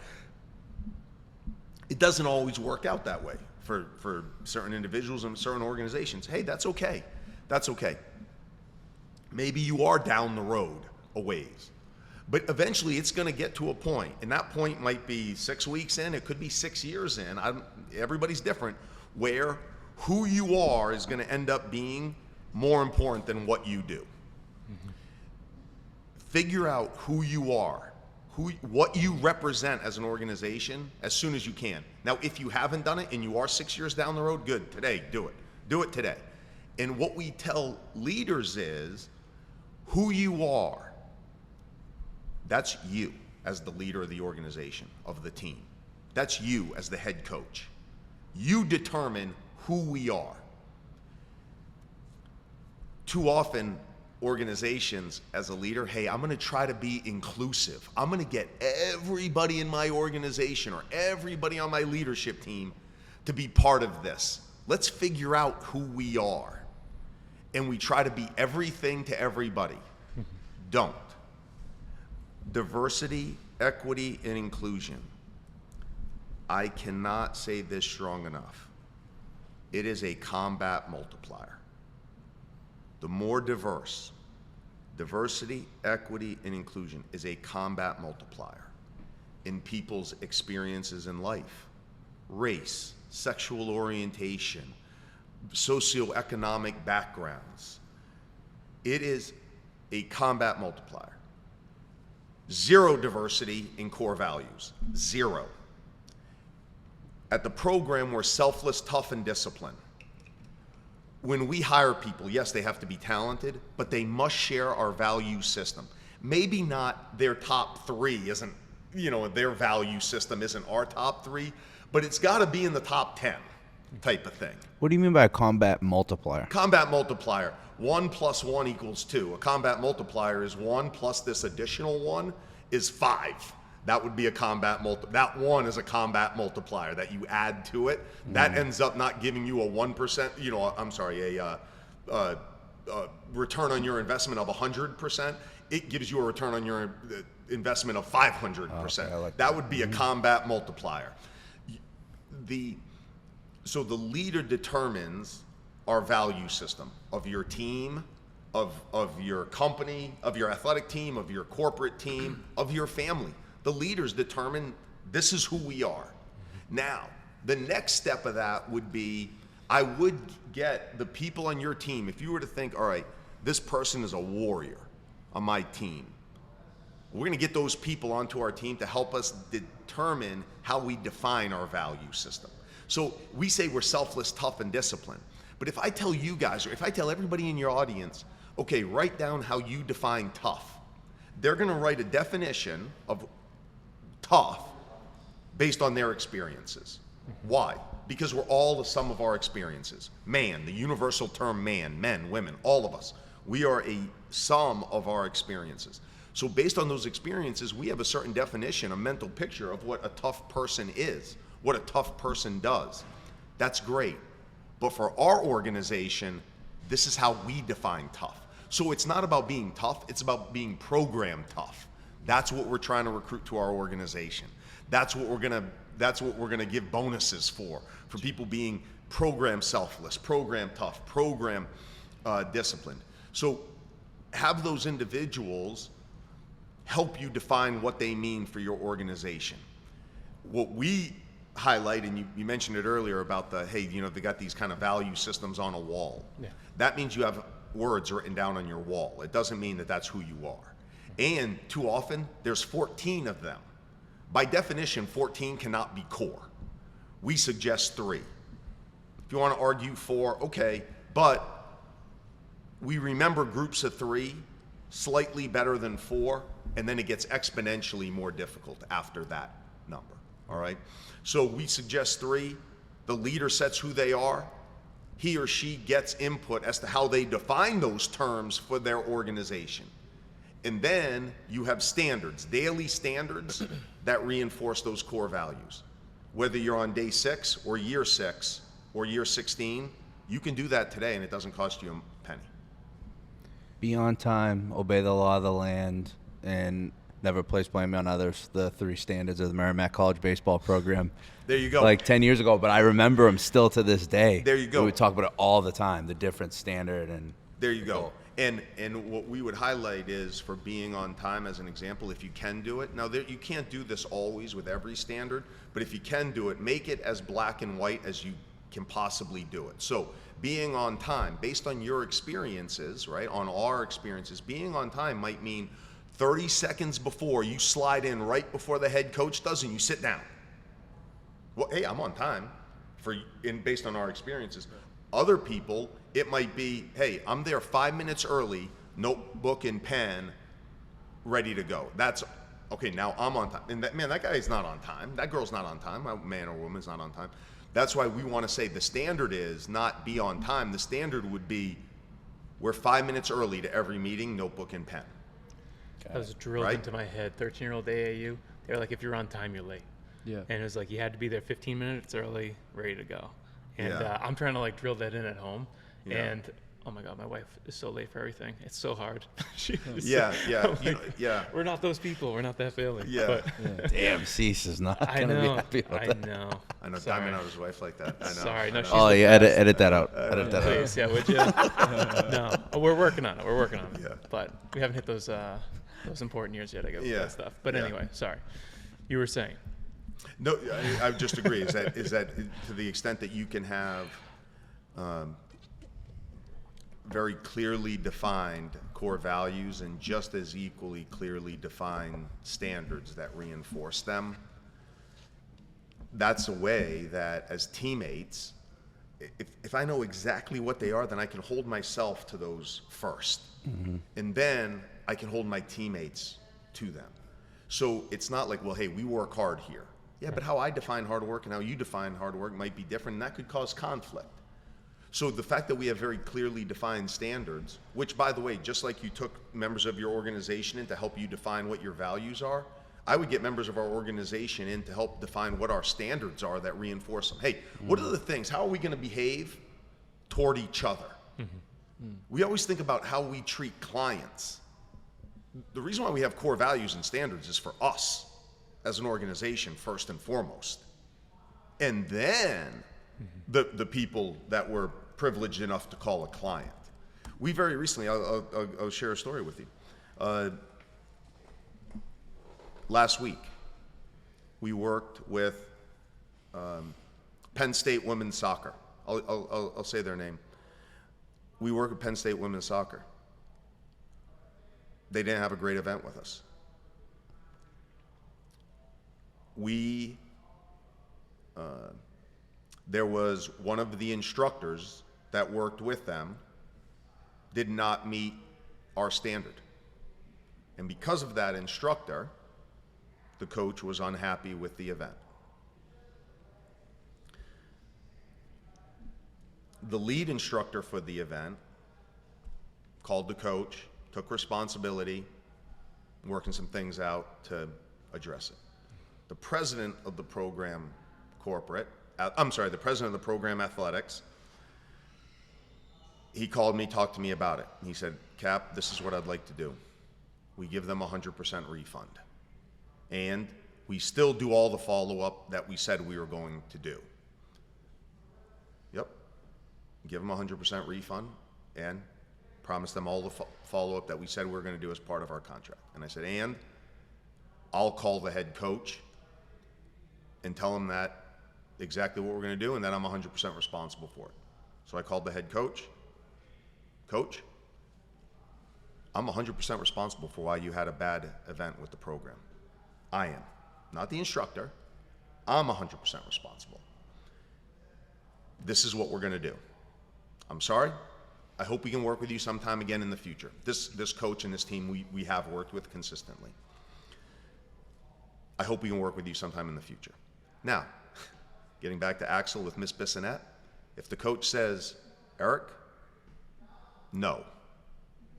C: It doesn't always work out that way for certain individuals and certain organizations. Hey, that's okay. That's okay. Maybe you are down the road a ways. But eventually it's going to get to a point, and that point might be 6 weeks in, it could be 6 years in. Everybody's different, where who you are is going to end up being more important than what you do. Figure out who you are, what you represent as an organization as soon as you can. Now, if you haven't done it and you are 6 years down the road, good, today, do it. Do it today. And what we tell leaders is who you are. That's you as the leader of the organization, of the team. That's you as the head coach. You determine who we are. Too often, organizations as a leader, hey, I'm going to try to be inclusive. I'm going to get everybody in my organization or everybody on my leadership team to be part of this. Let's figure out who we are. And we try to be everything to everybody. Don't. Diversity, equity, and inclusion. I cannot say this strong enough. It is a combat multiplier. The more diverse, diversity, equity, and inclusion is a combat multiplier in people's experiences in life. Race, sexual orientation, socioeconomic backgrounds. It is a combat multiplier. Zero diversity in core values. Zero. At the program, we're selfless, tough, and disciplined. When we hire people, yes, they have to be talented, but they must share our value system. Maybe not their top three isn't, their value system isn't our top three, but it's got to be in the top 10 type of thing.
B: What do you mean by a combat multiplier?
C: Combat multiplier, 1 + 1 = 2. A combat multiplier is 1 plus this additional 1 is 5. That would be a combat that 1 is a combat multiplier that you add to it. That ends up not giving you a 1%, a return on your investment of 100%. It gives you a return on your investment of 500%.
B: Okay, I like
C: that would be a combat multiplier. So the leader determines our value system of your team, of your company, of your athletic team, of your corporate team, of your family. The leaders determine this is who we are. Now, the next step of that would be, I would get the people on your team, if you were to think, all right, this person is a warrior on my team. We're going to get those people onto our team to help us determine how we define our value system. So we say we're selfless, tough, and disciplined. But if I tell you guys, or if I tell everybody in your audience, okay, write down how you define tough, they're going to write a definition of tough based on their experiences. Why? Because we're all the sum of our experiences. Man, the universal term man, men, women, all of us. We are a sum of our experiences. So based on those experiences, we have a certain definition, a mental picture of what a tough person is, what a tough person does. That's great. But for our organization, this is how we define tough. So it's not about being tough, it's about being program tough. That's what we're trying to recruit to our organization. That's what we're gonna give bonuses for people being program selfless, program tough, program disciplined. So have those individuals help you define what they mean for your organization. What we highlight, and you mentioned it earlier about they got these kind of value systems on a wall. Yeah. That means you have words written down on your wall. It doesn't mean that that's who you are. And too often, there's 14 of them. By definition, 14 cannot be core. We suggest 3. If you want to argue 4, okay, but we remember groups of 3 slightly better than 4, and then it gets exponentially more difficult after that number, all right? So we suggest 3. The leader sets who they are. He or she gets input as to how they define those terms for their organization. And then you have standards, daily standards that reinforce those core values. Whether you're on day 6 or year 6 or year 16, you can do that today and it doesn't cost you a penny.
B: Be on time, obey the law of the land, and never place blame on others. The 3 standards of the Merrimack College baseball program.
C: There you go.
B: Like 10 years ago, but I remember them still to this day.
C: There you go.
B: We talk about it all the time, the different standard. And
C: there you go. And what we would highlight is for being on time as an example, if you can do it. Now, you can't do this always with every standard, but if you can do it, make it as black and white as you can possibly do it. So being on time, based on your experiences, right, on our experiences, being on time might mean 30 seconds before you slide in right before the head coach does and you sit down. Well, hey, I'm on time based on our experiences. Other people, it might be, hey, I'm there 5 minutes early, notebook and pen, ready to go. That's, okay, now I'm on time. And that guy is not on time. That girl's not on time. A man or woman's not on time. That's why we want to say the standard is not be on time. The standard would be we're 5 minutes early to every meeting, notebook and pen.
A: That was drilled into my head. 13-year-old AAU, they were like, if you're on time, you're late. Yeah. And it was like you had to be there 15 minutes early, ready to go. And I'm trying to drill that in at home. Yeah. And oh my God, my wife is so late for everything. It's so hard. We're not those people. We're not that family.
C: Yeah.
B: Damn, Cease is not going to be happy about that.
C: I know. Diamond out his wife like that. I know.
A: Sorry. No,
B: edit that out. Edit that out.
A: Please, yeah, would you? No, we're working on it. Yeah. But we haven't hit those important years yet. I guess that stuff. But anyway, sorry. You were saying.
C: No, I just agree. Is that to the extent that you can have very clearly defined core values and just as equally clearly defined standards that reinforce them. That's a way that as teammates, if I know exactly what they are, then I can hold myself to those first. Mm-hmm. And then I can hold my teammates to them. So it's not like, well, hey, we work hard here. Yeah, but how I define hard work and how you define hard work might be different, and that could cause conflict. So the fact that we have very clearly defined standards, which, by the way, just like you took members of your organization in to help you define what your values are, I would get members of our organization in to help define what our standards are that reinforce them. Hey, what are the things? How are we going to behave toward each other? Mm-hmm. We always think about how we treat clients. The reason why we have core values and standards is for us as an organization, first and foremost. And then the people that we're privileged enough to call a client. We very recently, I'll share a story with you. Last week, we worked with Penn State women's soccer. I'll say their name. We work with Penn State women's soccer. They didn't have a great event with us. There was one of the instructors that worked with them did not meet our standard. And because of that instructor, the coach was unhappy with the event. The lead instructor for the event called the coach, took responsibility, working some things out to address it. The president of the program the president of the program athletics, he called me, talked to me about it. He said, Cap, this is what I'd like to do. We give them 100% refund. And we still do all the follow-up that we said we were going to do. Yep. Give them 100% refund and promise them all the follow-up that we said we were going to do as part of our contract. And I said, and I'll call the head coach and tell him that exactly what we're going to do and that I'm 100% responsible for it. So I called the head coach. Coach, I'm 100% responsible for why you had a bad event with the program. I am. Not the instructor. I'm 100% responsible. This is what we're going to do. I'm sorry. I hope we can work with you sometime again in the future. This coach and this team we have worked with consistently. I hope we can work with you sometime in the future. Now, getting back to Axel with Miss Bissonette, if the coach says, Eric, no.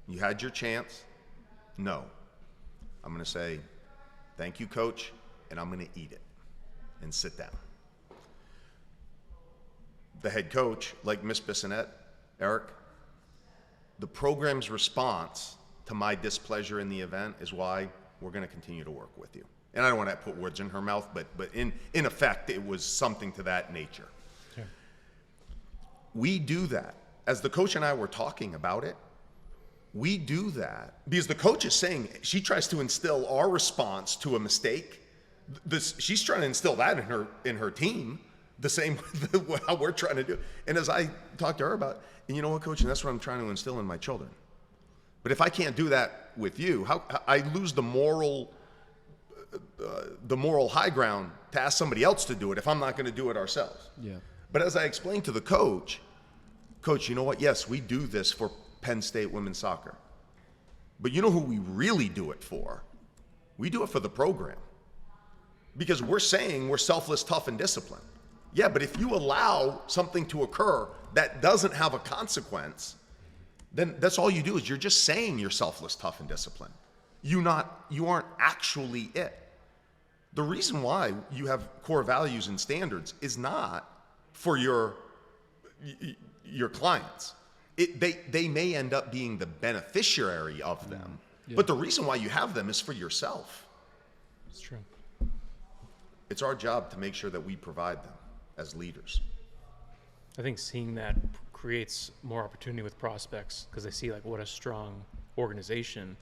C: You had your chance, no. I'm going to say, thank you, coach, and I'm going to eat it and sit down. The head coach, like Miss Bissonette, Eric, the program's response to my displeasure in the event is why we're going to continue to work with you. And I don't want to put words in her mouth, but in effect, it was something to that nature. Sure. We do that. As the coach and I were talking about it, we do that because the coach is saying she tries to instill our response to a mistake. She's trying to instill that in her team, the same how we're trying to do. And as I talked to her about, and you know what, coach, and that's what I'm trying to instill in my children. But if I can't do that with you, how I lose the moral high ground to ask somebody else to do it if I'm not going to do it ourselves. Yeah. But as I explained to the coach, you know what? Yes, we do this for Penn State women's soccer. But you know who we really do it for? We do it for the program. Because we're saying we're selfless, tough, and disciplined. Yeah, but if you allow something to occur that doesn't have a consequence, then that's all you do is you're just saying you're selfless, tough, and disciplined. You aren't actually it. The reason why you have core values and standards is not for your clients. They may end up being the beneficiary of them, but the reason why you have them is for yourself.
A: It's true.
C: It's our job to make sure that we provide them as leaders.
A: I think seeing that creates more opportunity with prospects because they see like what a strong organization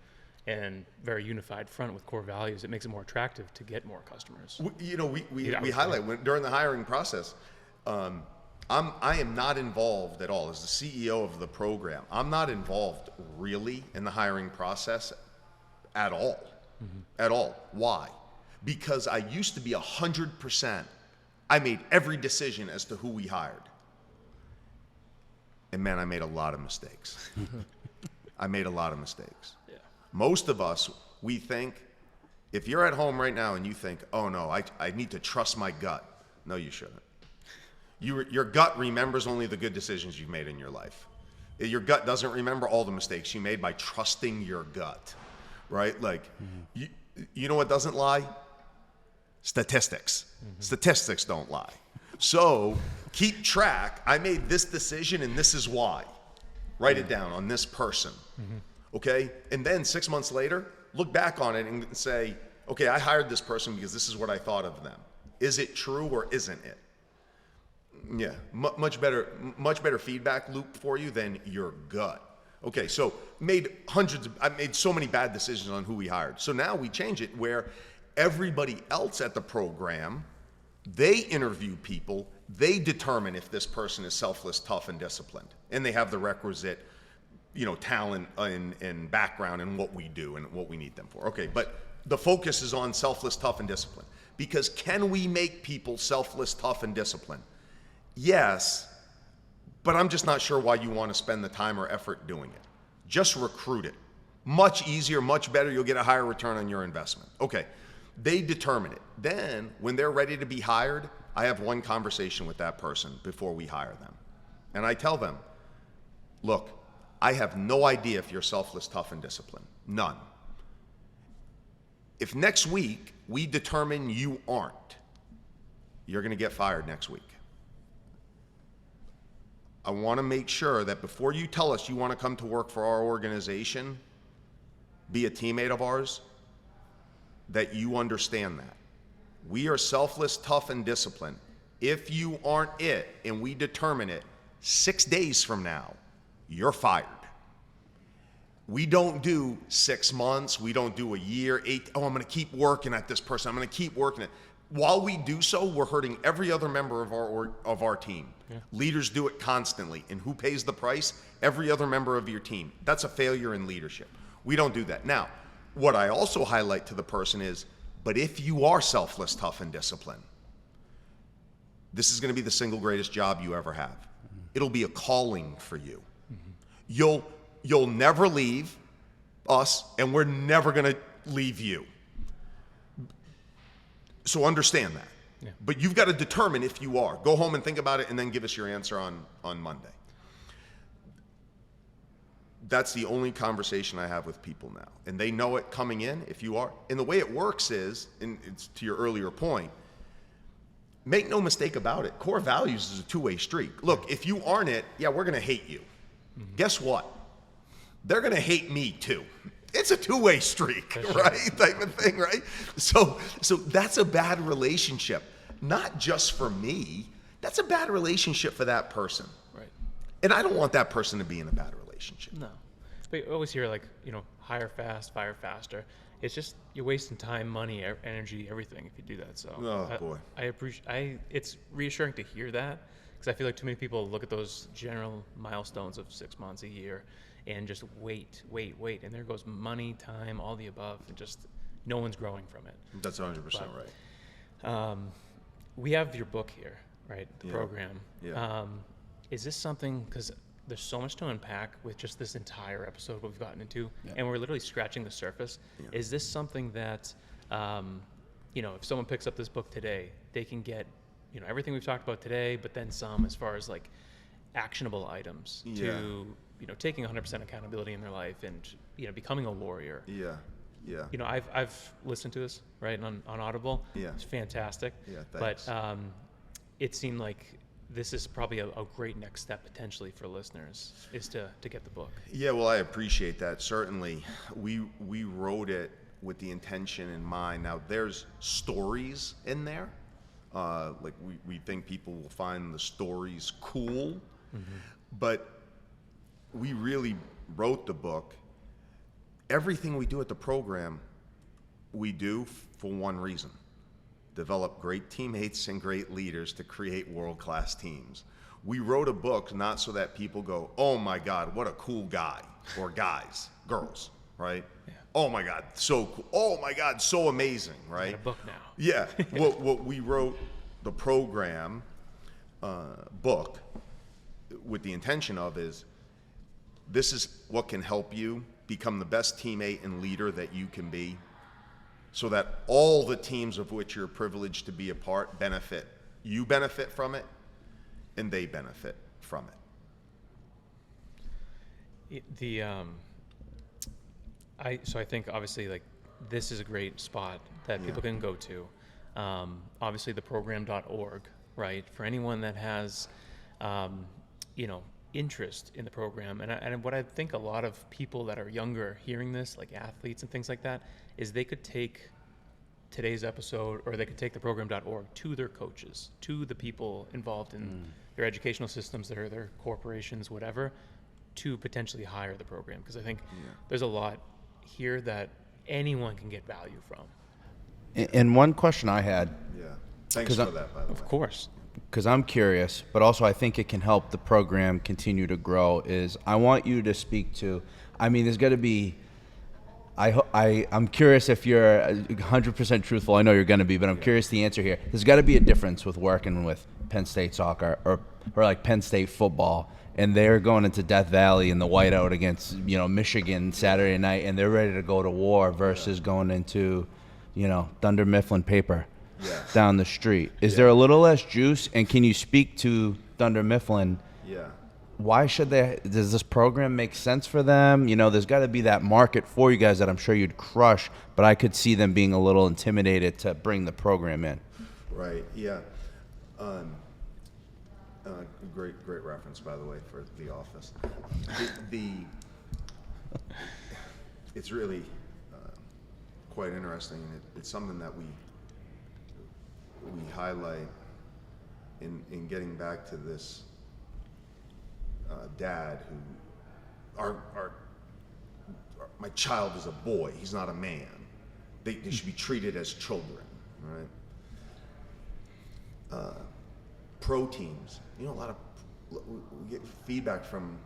A: and very unified front with core values. It makes it more attractive to get more customers.
C: We highlight during the hiring process. I am not involved at all as the CEO of the program. I'm not involved really in the hiring process at all. At all. Why? Because I used to be 100%. I made every decision as to who we hired. And man, I made a lot of mistakes. I made a lot of mistakes.
A: Yeah.
C: Most of us, we think, if you're at home right now and you think, oh no, I need to trust my gut. No, you shouldn't. Your gut remembers only the good decisions you've made in your life. Your gut doesn't remember all the mistakes you made by trusting your gut, right? Like, you know what doesn't lie? Statistics. Statistics don't lie. So keep track. I made this decision and this is why. Write it down on this person, okay? And then 6 months later, look back on it and say, okay, I hired this person because this is what I thought of them. Is it true or isn't it? Yeah, much better feedback loop for you than your gut. Okay, so I made so many bad decisions on who we hired. So now we change it where everybody else at the program, they interview people, they determine if this person is selfless, tough, and disciplined, and they have the requisite, talent and background in what we do and what we need them for. Okay, but the focus is on selfless, tough, and disciplined. Because can we make people selfless, tough, and disciplined? Yes, but I'm just not sure why you want to spend the time or effort doing it. Just recruit it. Much easier, much better. You'll get a higher return on your investment. Okay, they determine it. Then, when they're ready to be hired, I have one conversation with that person before we hire them. And I tell them, look, I have no idea if you're selfless, tough, and disciplined. None. If next week we determine you aren't, you're going to get fired next week. I want to make sure that before you tell us you want to come to work for our organization, be a teammate of ours, that you understand that. We are selfless, tough, and disciplined. If you aren't it, and we determine it 6 days from now, you're fired. We don't do 6 months. We don't do a year, 8. Oh, I'm going to keep working at this person. I'm going to keep working it. While we do so, we're hurting every other member of our team. Yeah. Leaders do it constantly. And who pays the price? Every other member of your team. That's a failure in leadership. We don't do that. Now, what I also highlight to the person is, but if you are selfless, tough, and disciplined, this is going to be the single greatest job you ever have. It'll be a calling for you. You'll never leave us, and we're never going to leave you. So understand that. Yeah. But you've got to determine if you are. Go home and think about it, and then give us your answer on Monday. That's the only conversation I have with people now. And they know it coming in, if you are. And the way it works is, and it's to your earlier point, make no mistake about it, core values is a two-way street. Look, if you aren't it, yeah, we're going to hate you. Guess what? They're going to hate me too. It's a two-way street, right? Type of thing, right? So that's a bad relationship. Not just for me. That's a bad relationship for that person.
A: Right.
C: And I don't want that person to be in a bad relationship.
A: No. But you always hear hire fast, fire faster. It's just you're wasting time, money, energy, everything if you do that. So
C: boy.
A: I appreciate. It's reassuring to hear that because I feel like too many people look at those general milestones of 6 months, a year, and just wait, and there goes money, time, all the above, and just no one's growing from it.
C: That's 100% right.
A: We have your book here, right? The program.
C: Yeah.
A: Is this something, because there's so much to unpack with just this entire episode we've gotten into, and we're literally scratching the surface. Yeah. Is this something that, if someone picks up this book today, they can get, everything we've talked about today, but then some as far as like actionable items to, taking 100% accountability in their life and, becoming a warrior.
C: Yeah.
A: I've listened to this, right, on Audible.
C: Yeah.
A: It's fantastic.
C: Yeah, thanks.
A: But it seemed like this is probably a great next step potentially for listeners is to get the book.
C: Yeah, well, I appreciate that. Certainly, we wrote it with the intention in mind. Now, there's stories in there. Like we think people will find the stories cool, but we really wrote the book. Everything we do at the program, we do for one reason: develop great teammates and great leaders to create world-class teams. We wrote a book not so that people go, oh my God, what a cool guy, or guys, girls, right? Yeah. Oh my God, so cool. Oh my God, so amazing, right?
A: Got a book now.
C: Yeah, what we wrote the program book with the intention of is, this is what can help you become the best teammate and leader that you can be, so that all the teams of which you're privileged to be a part benefit. You benefit from it, and they benefit from it.
A: So I think obviously like this is a great spot that people can go to. Obviously the program.org, right? For anyone that has, interest in the program. And what I think a lot of people that are younger hearing this, like athletes and things like that, is they could take today's episode, or they could take the program.org to their coaches, to the people involved in their educational systems, their corporations, whatever, to potentially hire the program. Because I think there's a lot here that anyone can get value from.
B: And one question I had.
C: Yeah. Thanks for that, by the way.
A: Of course.
B: Because I'm curious, but also I think it can help the program continue to grow, is I want you to speak to, there's got to be, I'm curious if you're 100% truthful. I know you're going to be, but I'm curious the answer here. There's got to be a difference with working with Penn State soccer or like Penn State football, and they're going into Death Valley in the whiteout against, Michigan Saturday night, and they're ready to go to war versus going into, Thunder Mifflin paper. Down the street. Is there a little less juice? And can you speak to Thunder Mifflin?
C: Yeah.
B: Why should does this program make sense for them? There's got to be that market for you guys that I'm sure you'd crush, but I could see them being a little intimidated to bring the program in.
C: Right, yeah. Great reference, by the way, for The Office. It's really quite interesting, and it's something that we highlight in getting back to this dad who, my child is a boy, he's not a man. They should be treated as children, right? Pro teams, a lot of, we get feedback from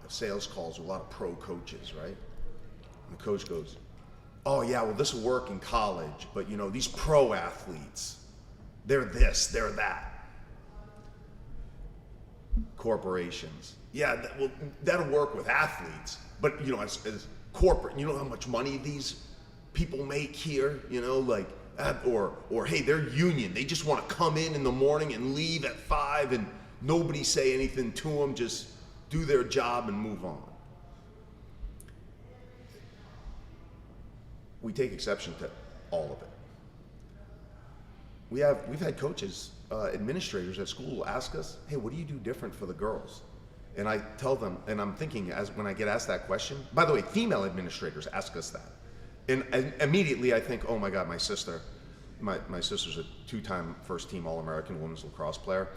C: sales calls with a lot of pro coaches, right? And the coach goes, oh yeah, well this will work in college, but these pro athletes, they're this, they're that. Corporations. Yeah, that'll work with athletes, but as corporate, how much money these people make here, or hey, they're union. They just want to come in the morning and leave at 5 and nobody say anything to them, just do their job and move on. We take exception to all of it. We've had coaches, administrators at school ask us, hey, what do you do different for the girls? And I tell them, and I'm thinking when I get asked that question, by the way, female administrators ask us that. And immediately I think, oh my God, my sister's a 2-time first team All-American women's lacrosse player.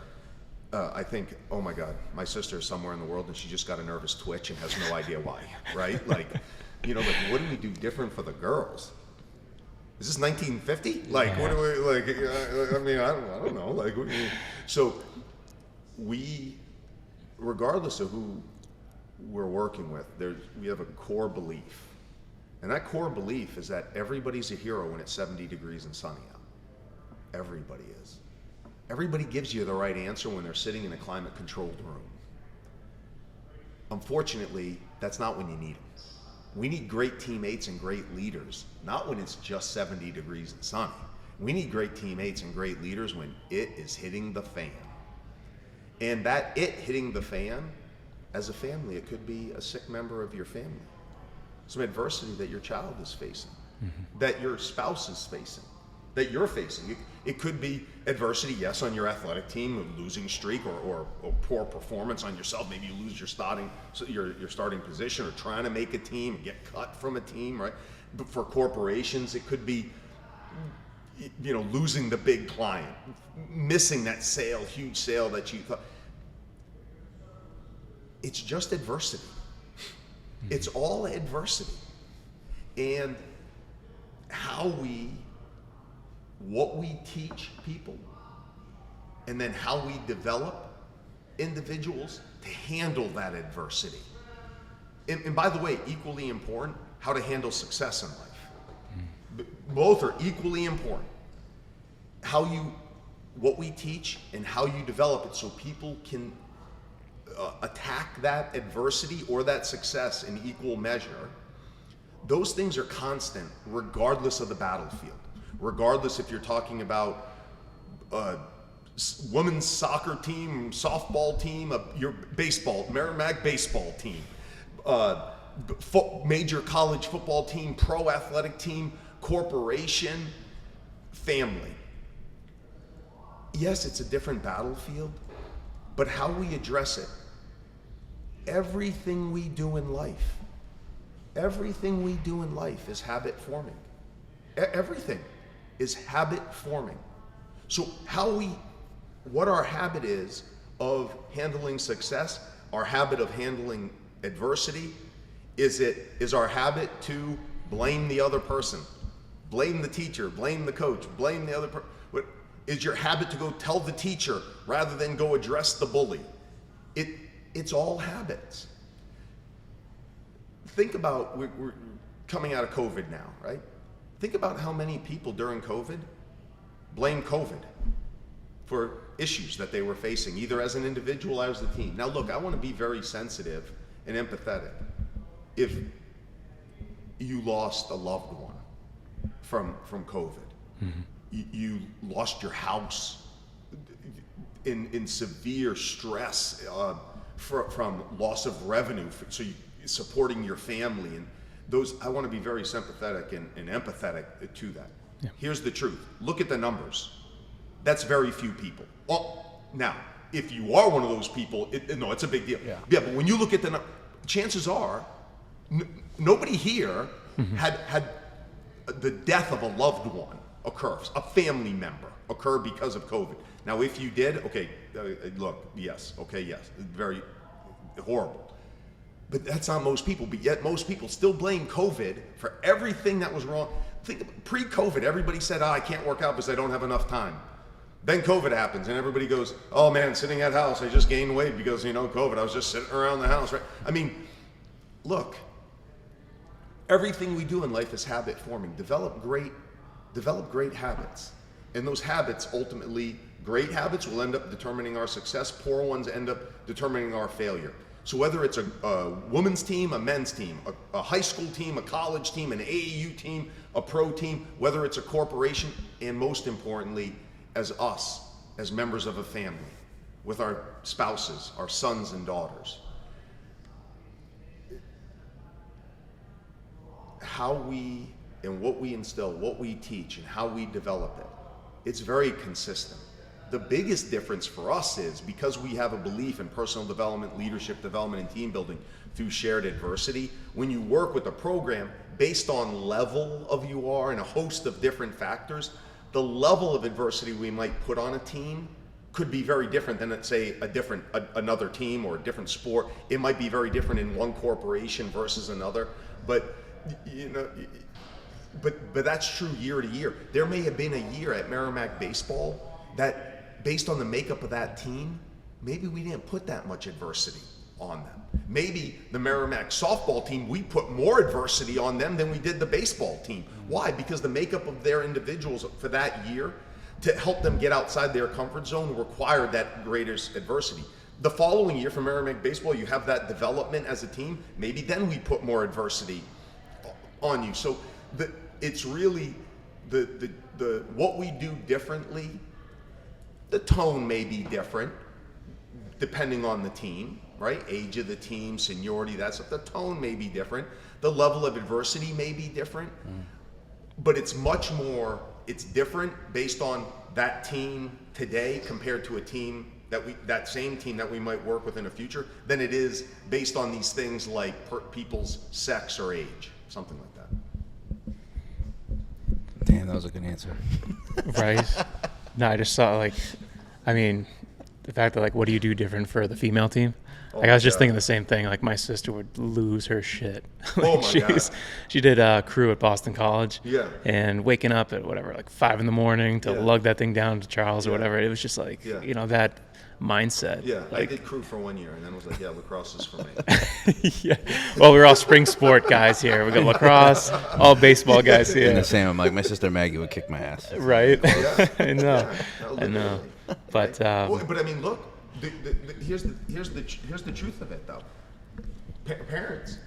C: I think, oh my God, my sister is somewhere in the world and she just got a nervous twitch and has no idea why, right? Like, what do we do different for the girls? Is this 1950? Like, what do we, I don't know. Like, so we, regardless of who we're working with, we have a core belief. And that core belief is that everybody's a hero when it's 70 degrees and sunny out. Everybody is. Everybody gives you the right answer when they're sitting in a climate-controlled room. Unfortunately, that's not when you need them. We need great teammates and great leaders, not when it's just 70 degrees and sunny. We need great teammates and great leaders when it is hitting the fan. And that it hitting the fan, as a family, it could be a sick member of your family. Some adversity that your child is facing, that your spouse is facing, that you're facing. It could be adversity, yes, on your athletic team, a losing streak or poor performance on yourself. Maybe you lose your starting position, or trying to make a team and get cut from a team, right? But for corporations, it could be, losing the big client, missing that sale, huge sale that you thought. It's just adversity. It's all adversity. And how we what we teach people, and then how we develop individuals to handle that adversity. And by the way, equally important, how to handle success in life. Both are equally important. What we teach and how you develop it so people can attack that adversity or that success in equal measure. Those things are constant regardless of the battlefield. Regardless if you're talking about women's soccer team, softball team, your Merrimack baseball team, major college football team, pro athletic team, corporation, family. Yes, it's a different battlefield, but how we address it, everything we do in life is habit forming. Everything is habit forming. So what our habit is of handling success, our habit of handling adversity, is our habit to blame the other person, blame the teacher, blame the coach, blame the other person. Is your habit to go tell the teacher rather than go address the bully? It's all habits. Think about, we're coming out of COVID now, right? Think about how many people during COVID blame COVID for issues that they were facing, either as an individual or as a team. Now look, I want to be very sensitive and empathetic. If you lost a loved one from COVID, you lost your house in severe stress from loss of revenue, so you supporting your family, and those, I want to be very sympathetic and empathetic to that. Yeah. Here's the truth. Look at the numbers. That's very few people. Now, if you are one of those people, it's a big deal. Yeah, but when you look at the chances are, nobody here had the death of a loved one occur, a family member occur because of COVID. Now, if you did, okay, look, yes, very horrible. But that's not most people, but yet most people still blame COVID for everything that was wrong. Think pre-COVID, everybody said, I can't work out because I don't have enough time. Then COVID happens and everybody goes, oh man, sitting at house, I just gained weight because, COVID, I was just sitting around the house, right? I mean, look, everything we do in life is habit forming. Develop great habits. And those habits, ultimately, great habits will end up determining our success. Poor ones end up determining our failure. So whether it's a women's team, a men's team, a high school team, a college team, an AAU team, a pro team, whether it's a corporation, and most importantly, as us, as members of a family, with our spouses, our sons and daughters. How we, and what we instill, what we teach, and how we develop it, it's very consistent. The biggest difference for us is because we have a belief in personal development, leadership development, and team building through shared adversity. When you work with a program based on level of you are and a host of different factors, the level of adversity we might put on a team could be very different than, let's say, another team or a different sport. It might be very different in one corporation versus another. But but that's true year to year. There may have been a year at Merrimack Baseball that, based on the makeup of that team, maybe we didn't put that much adversity on them. Maybe the Merrimack softball team, we put more adversity on them than we did the baseball team. Why? Because the makeup of their individuals for that year to help them get outside their comfort zone required that greater adversity. The following year for Merrimack baseball, you have that development as a team. Maybe then we put more adversity on you. So it's really the what we do differently. The tone may be different depending on the team, right? Age of the team, seniority, the tone may be different. The level of adversity may be different, but it's different based on that team today compared to a team that same team that we might work with in the future than it is based on these things like people's sex or age, something like that.
B: Damn, that was a good answer.
A: Right. No, I just saw the fact that what do you do different for the female team? Like I was just thinking the same thing. Like my sister would lose her shit.
C: Oh my God.
A: She did crew at Boston College.
C: Yeah.
A: And waking up at whatever, like 5 a.m. to lug that thing down to Charles or whatever. It was just like, you know, that mindset.
C: Yeah,
A: like,
C: I did crew for 1 year, and then I was like, yeah, lacrosse is for me.
A: yeah. Well, we're all spring sport guys here. We got lacrosse, all baseball guys here.
B: And the same. I'm like, my sister Maggie would kick my ass.
A: Right.
C: Yeah.
A: I know.
C: Yeah,
A: I know. But
C: but I mean, look. Here's the truth of it, though. Parents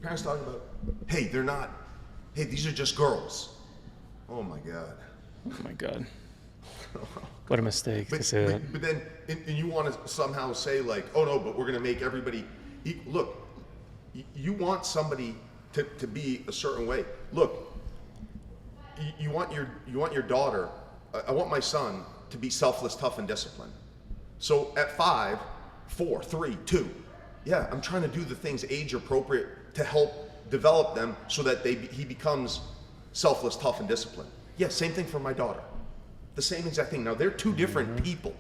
C: talking about, hey, they're not. Hey, these are just girls. Oh my God.
A: Oh my God. What a mistake to say that.
C: But then, and you want to somehow say like, oh no, but we're going to make everybody. Look, you want somebody to be a certain way. Look, you want your daughter. I want my son to be selfless, tough, and disciplined. So at 5, 4, 3, 2, yeah, I'm trying to do the things age appropriate to help develop them so that he becomes selfless, tough, and disciplined. Yeah, same thing for my daughter. The same exact thing. Now they're two different people.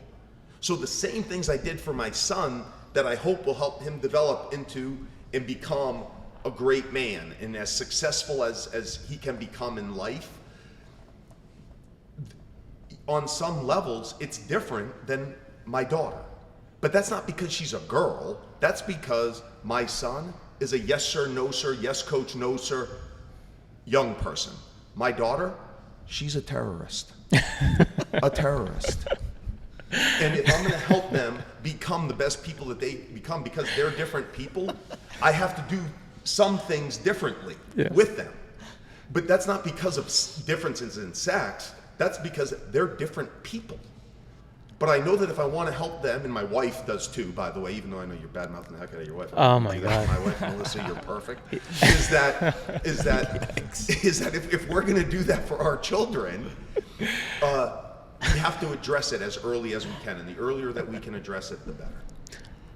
C: So the same things I did for my son that I hope will help him develop into and become a great man and as successful as he can become in life. On some levels, it's different than my daughter. But that's not because she's a girl. That's because my son is a yes sir, no sir, yes coach, no sir, young person. My daughter, she's a terrorist. A terrorist. And if I'm going to help them become the best people that they become because they're different people, I have to do some things differently with them. But that's not because of differences in sex. That's because they're different people. But I know that if I want to help them, and my wife does too, by the way, even though I know you're bad-mouthing the heck out of your wife.
A: Oh my God.
C: My wife, Melissa, you're perfect. Is that if we're going to do that for our children, we have to address it as early as we can. And the earlier that we can address it, the better.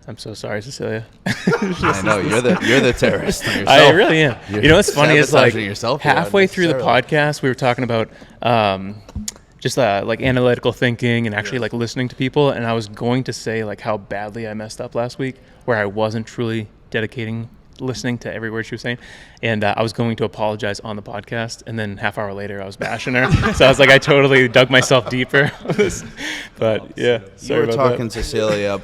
A: I'm so sorry, Cecilia.
B: I know you're the terrorist on yourself.
A: I really am. You know what's funny is like
B: yourself
A: halfway through the podcast, we were talking about just like analytical thinking and actually like listening to people, and I was going to say like how badly I messed up last week, where I wasn't truly listening to every word she was saying, and I was going to apologize on the podcast, and then half hour later I was bashing her. So I was like, I totally dug myself deeper on this. But yeah,
B: you were talking Cecilia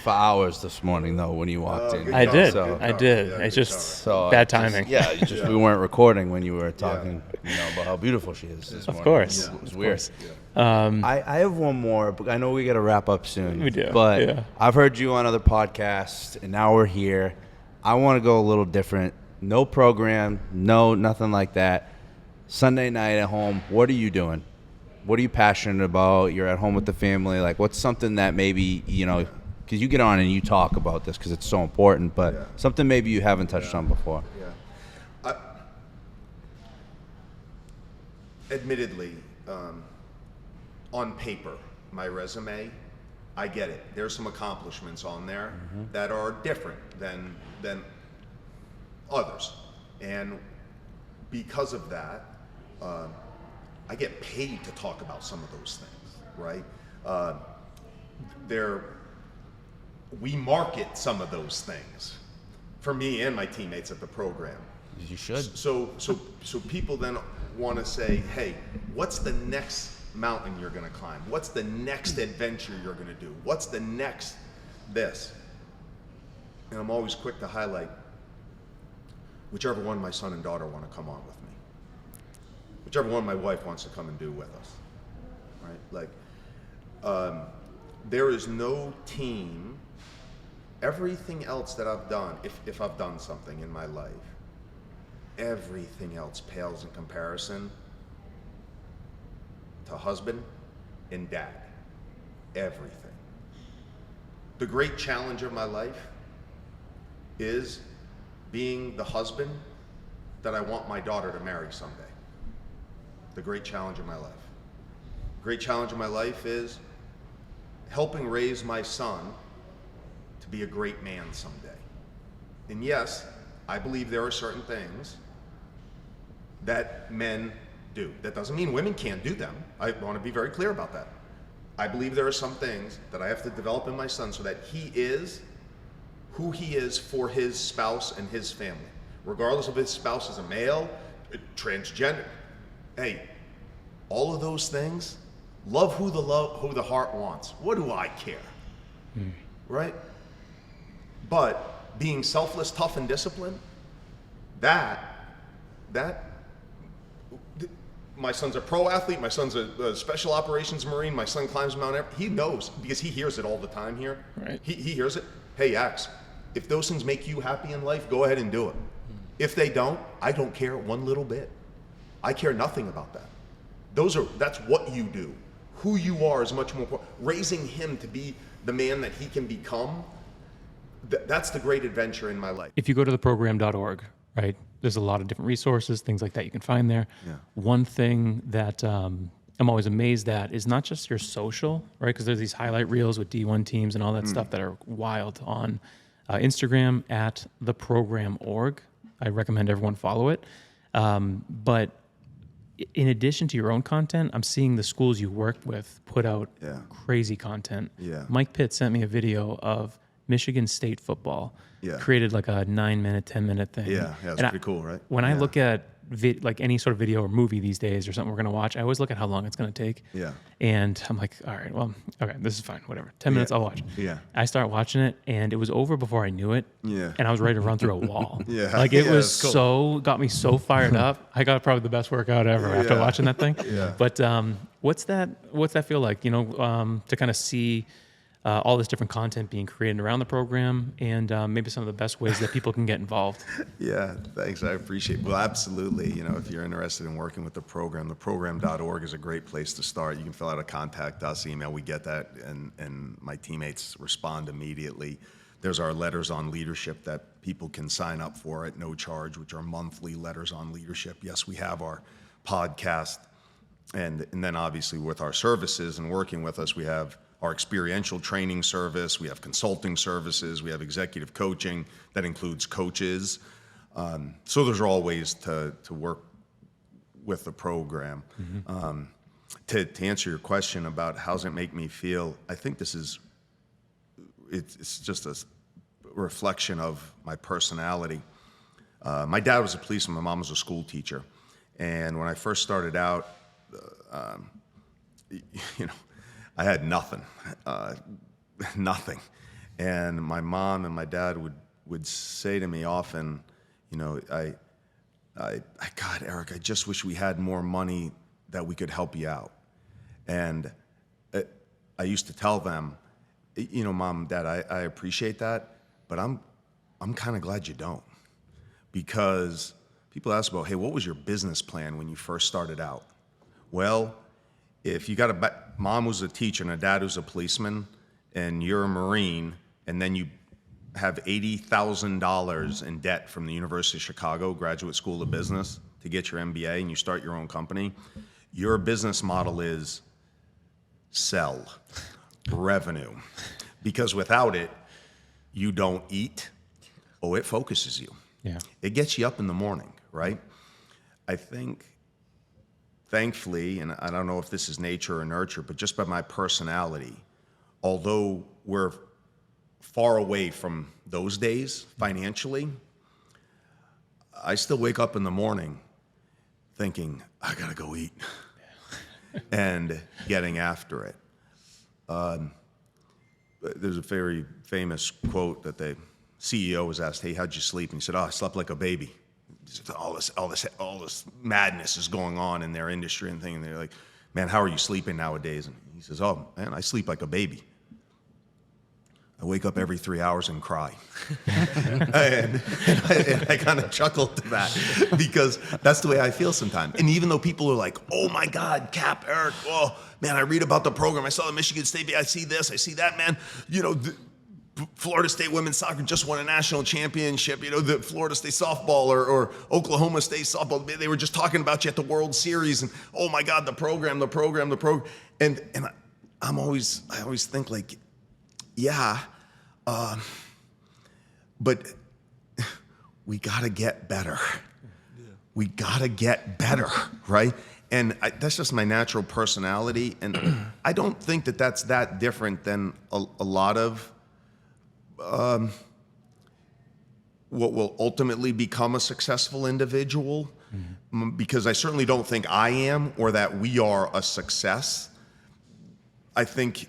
B: for hours this morning though when you walked in.
A: I did.
C: Yeah,
A: it's just bad timing.
B: We weren't recording when you were talking about how beautiful she is this morning.
A: Of course.
B: It was weird. I have one more, but I know we got to wrap up soon.
A: We do.
B: But I've heard you on other podcasts, and now we're here. I want to go a little different. No program, nothing like that. Sunday night at home, what are you doing? What are you passionate about? You're at home with the family. Like, what's something that maybe, because you get on and you talk about this because it's so important, but something maybe you haven't touched on before.
C: Yeah. Admittedly, on paper, my resume, I get it. There's some accomplishments on there that are different than others. And because of that, I get paid to talk about some of those things, right? We market some of those things for me and my teammates at the program.
B: You should.
C: So people then want to say, hey, what's the next mountain you're going to climb? What's the next adventure you're going to do? What's the next this? And I'm always quick to highlight whichever one my son and daughter want to come on with me. Whichever one my wife wants to come and do with us, right? Like, there is no team. Everything else that I've done, if I've done something in my life, everything else pales in comparison to husband and dad. Everything. The great challenge of my life is being the husband that I want my daughter to marry someday. The great challenge of my life. Great challenge of my life is helping raise my son to be a great man someday. And yes, I believe there are certain things that men do. That doesn't mean women can't do them. I want to be very clear about that. I believe there are some things that I have to develop in my son so that he is who he is for his spouse and his family, regardless of his spouse is a male, transgender. Hey, all of those things, love who the heart wants. What do I care? Right? But being selfless, tough, and disciplined, that my son's a pro athlete, my son's a special operations Marine, my son climbs Mount Everest. He knows, because he hears it all the time here.
A: Right.
C: He hears it. Hey, Axe, if those things make you happy in life, go ahead and do it. If they don't, I don't care one little bit. I care nothing about that. That's what you do. Who you are is much more important. Raising him to be the man that he can become, that's the great adventure in my life.
A: If you go to theprogram.org, right, there's a lot of different resources, things like that you can find there.
C: Yeah.
A: One thing that I'm always amazed at is not just your social, right, because there's these highlight reels with D1 teams and all that stuff that are wild on Instagram at theprogram.org. I recommend everyone follow it. But in addition to your own content, I'm seeing the schools you work with put out crazy content.
C: Yeah.
A: Mike Pitt sent me a video of Michigan State football.
C: Yeah.
A: Created like a 9-minute, 10-minute thing.
C: Yeah, it's pretty cool, right?
A: When I look at like any sort of video or movie these days or something we're going to watch, I always look at how long it's going to take.
C: Yeah.
A: And I'm like, all right, well, okay, this is fine, whatever. 10 minutes, I'll watch.
C: Yeah.
A: I start watching it, and it was over before I knew it.
C: Yeah.
A: And I was ready to run through a wall.
C: Yeah.
A: Like it
C: Yeah,
A: was
C: it's cool.
A: got me so fired up. I got probably the best workout ever after watching that thing.
C: Yeah.
A: But what's that feel like, you know, to kind of see all this different content being created around the program, and maybe some of the best ways that people can get involved?
C: Yeah, thanks. I appreciate it. Well, absolutely. You know, if you're interested in working with the program.org is a great place to start. You can fill out a contact us email. We get that, and my teammates respond immediately. There's our letters on leadership that people can sign up for at no charge, which are monthly letters on leadership. Yes, we have our podcast. And then obviously with our services and working with us, we have our experiential training service, we have consulting services, we have executive coaching that includes coaches. So those are all ways to work with the program. Mm-hmm. To answer your question about how does it make me feel, I think it's just a reflection of my personality. My dad was a policeman, my mom was a school teacher. And when I first started out, you know, I had nothing. And my mom and my dad would say to me often, you know, God, Eric, I just wish we had more money that we could help you out. And I used to tell them, you know, Mom, Dad, I appreciate that, but I'm kind of glad you don't. Because people ask about, hey, what was your business plan when you first started out? Well, if you got mom was a teacher and a dad who's a policeman, and you're a Marine, and then you have $80,000 in debt from the University of Chicago Graduate School of Business to get your MBA, and you start your own company, your business model is sell, revenue. Because without it, you don't eat. Oh, it focuses you.
A: Yeah.
C: It gets you up in the morning, right? I think, thankfully, and I don't know if this is nature or nurture, but just by my personality, although we're far away from those days financially, I still wake up in the morning thinking, I gotta go eat, and getting after it. There's a very famous quote that the CEO was asked, hey, how'd you sleep? And he said, I slept like a baby. He said, all this madness is going on in their industry and thing. And they're like, man, how are you sleeping nowadays? And he says, oh, man, I sleep like a baby. I wake up every 3 hours and cry. and I kind of chuckled to that because that's the way I feel sometimes. And even though people are like, oh my God, Cap, Eric, oh man, I read about the program. I saw the Michigan State, I see this, I see that, man. You know, Florida State women's soccer just won a national championship. You know, the Florida State softball or Oklahoma State softball, they were just talking about you at the World Series. And oh my God, the program. And I always think like, yeah, but we got to get better. Yeah. We got to get better, right? And that's just my natural personality. And I don't think that that's that different than a lot of what will ultimately become a successful individual, because I certainly don't think I am or that we are a success. I think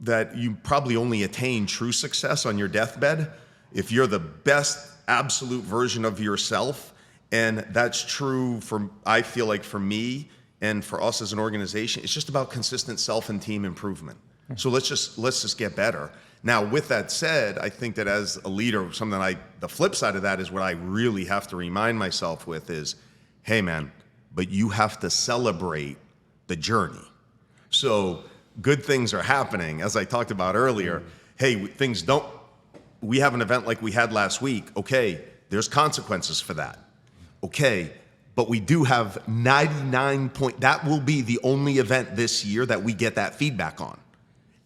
C: that you probably only attain true success on your deathbed if you're the best absolute version of yourself. And that's true I feel like for me and for us as an organization. It's just about consistent self and team improvement. So let's just get better. Now, with that said, I think that as a leader, the flip side of that is what I really have to remind myself with is, hey man, but you have to celebrate the journey. So good things are happening, as I talked about earlier. Hey, we have an event like we had last week. Okay, there's consequences for that. Okay, but we do have that will be the only event this year that we get that feedback on.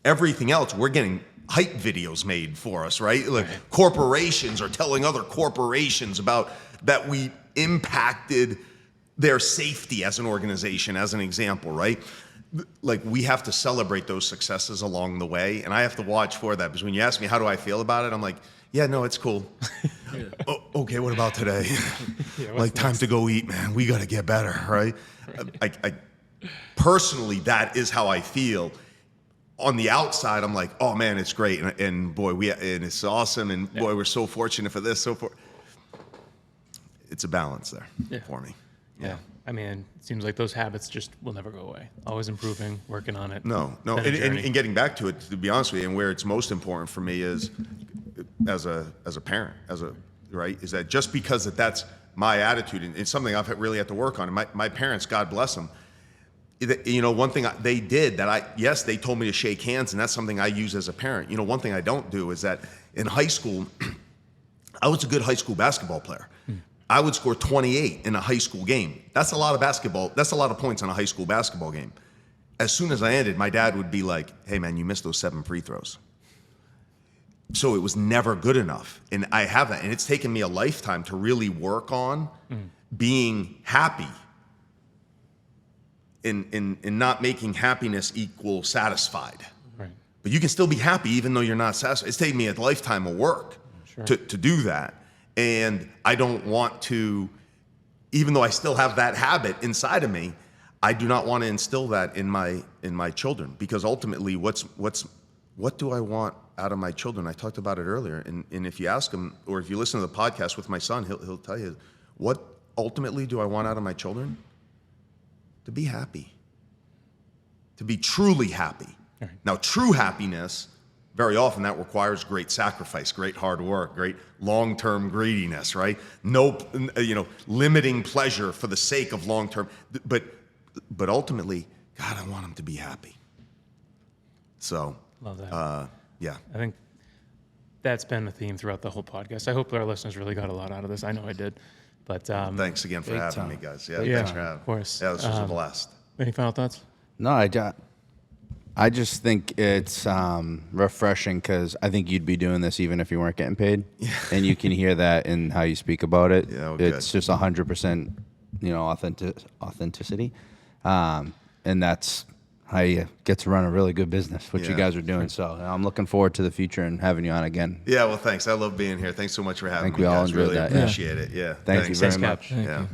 C: Everything else, we're getting hype videos made for us, right? Like corporations are telling other corporations about that we impacted their safety as an organization, as an example, right? Like we have to celebrate those successes along the way, and I have to watch for that, because when you ask me how do I feel about it, I'm like, yeah, no, it's cool. Oh, okay, what about today? Like time to go eat, man. We got to get better, right? I personally, that is how I feel. On the outside, I'm like, oh man, it's great, and boy, and it's awesome, and boy, we're so fortunate for this. It's a balance there for me.
A: Yeah. I mean, it seems like those habits just will never go away. Always improving, working on it.
C: No. And getting back to it, to be honest with you, and where it's most important for me is as a parent, right, is that just because that's my attitude, and it's something I've really had to work on. And my parents, God bless them, one thing they did yes, they told me to shake hands, and that's something I use as a parent. One thing I don't do is that in high school, I was a good high school basketball player. I would score 28 in a high school game. That's a lot of basketball. That's a lot of points in a high school basketball game. As soon as I ended, my dad would be like, hey man, you missed those 7 free throws. So it was never good enough. And I have that. And it's taken me a lifetime to really work on being happy and not making happiness equal satisfied.
A: Right.
C: But you can still be happy even though you're not satisfied. It's taken me a lifetime of work to do that. And I don't want to, even though I still have that habit inside of me, I do not want to instill that in my children, because ultimately what do I want out of my children? I talked about it earlier, and if you ask him, or if you listen to the podcast with my son, he'll tell you, what ultimately do I want out of my children? To be happy, to be truly happy.
A: Right.
C: Now, true happiness, very often that requires great sacrifice, great hard work, great long-term greediness, right? No, limiting pleasure for the sake of long-term. But ultimately, God, I want them to be happy. So,
A: love that.
C: Yeah.
A: I think that's been the theme throughout the whole podcast. I hope our listeners really got a lot out of this. I know I did. But
C: thanks again for having me, guys. Yeah, thanks for having me.
A: Of course.
C: Yeah, this was a blast.
A: Any final thoughts?
B: No, I just think it's refreshing, because I think you'd be doing this even if you weren't getting paid, and you can hear that in how you speak about it.
C: Yeah, well,
B: it's just 100%, authenticity, and that's how you get to run a really good business, which you guys are doing. So I'm looking forward to the future and having you on again.
C: Yeah, well, thanks. I love being here. Thanks so much for having me.
B: I think we all
C: guys.
B: enjoyed
C: really
B: that.
C: appreciate it. Yeah.
B: Thank you very
A: Thanks, Cap.
B: much.
A: Thank
C: Yeah.
A: you.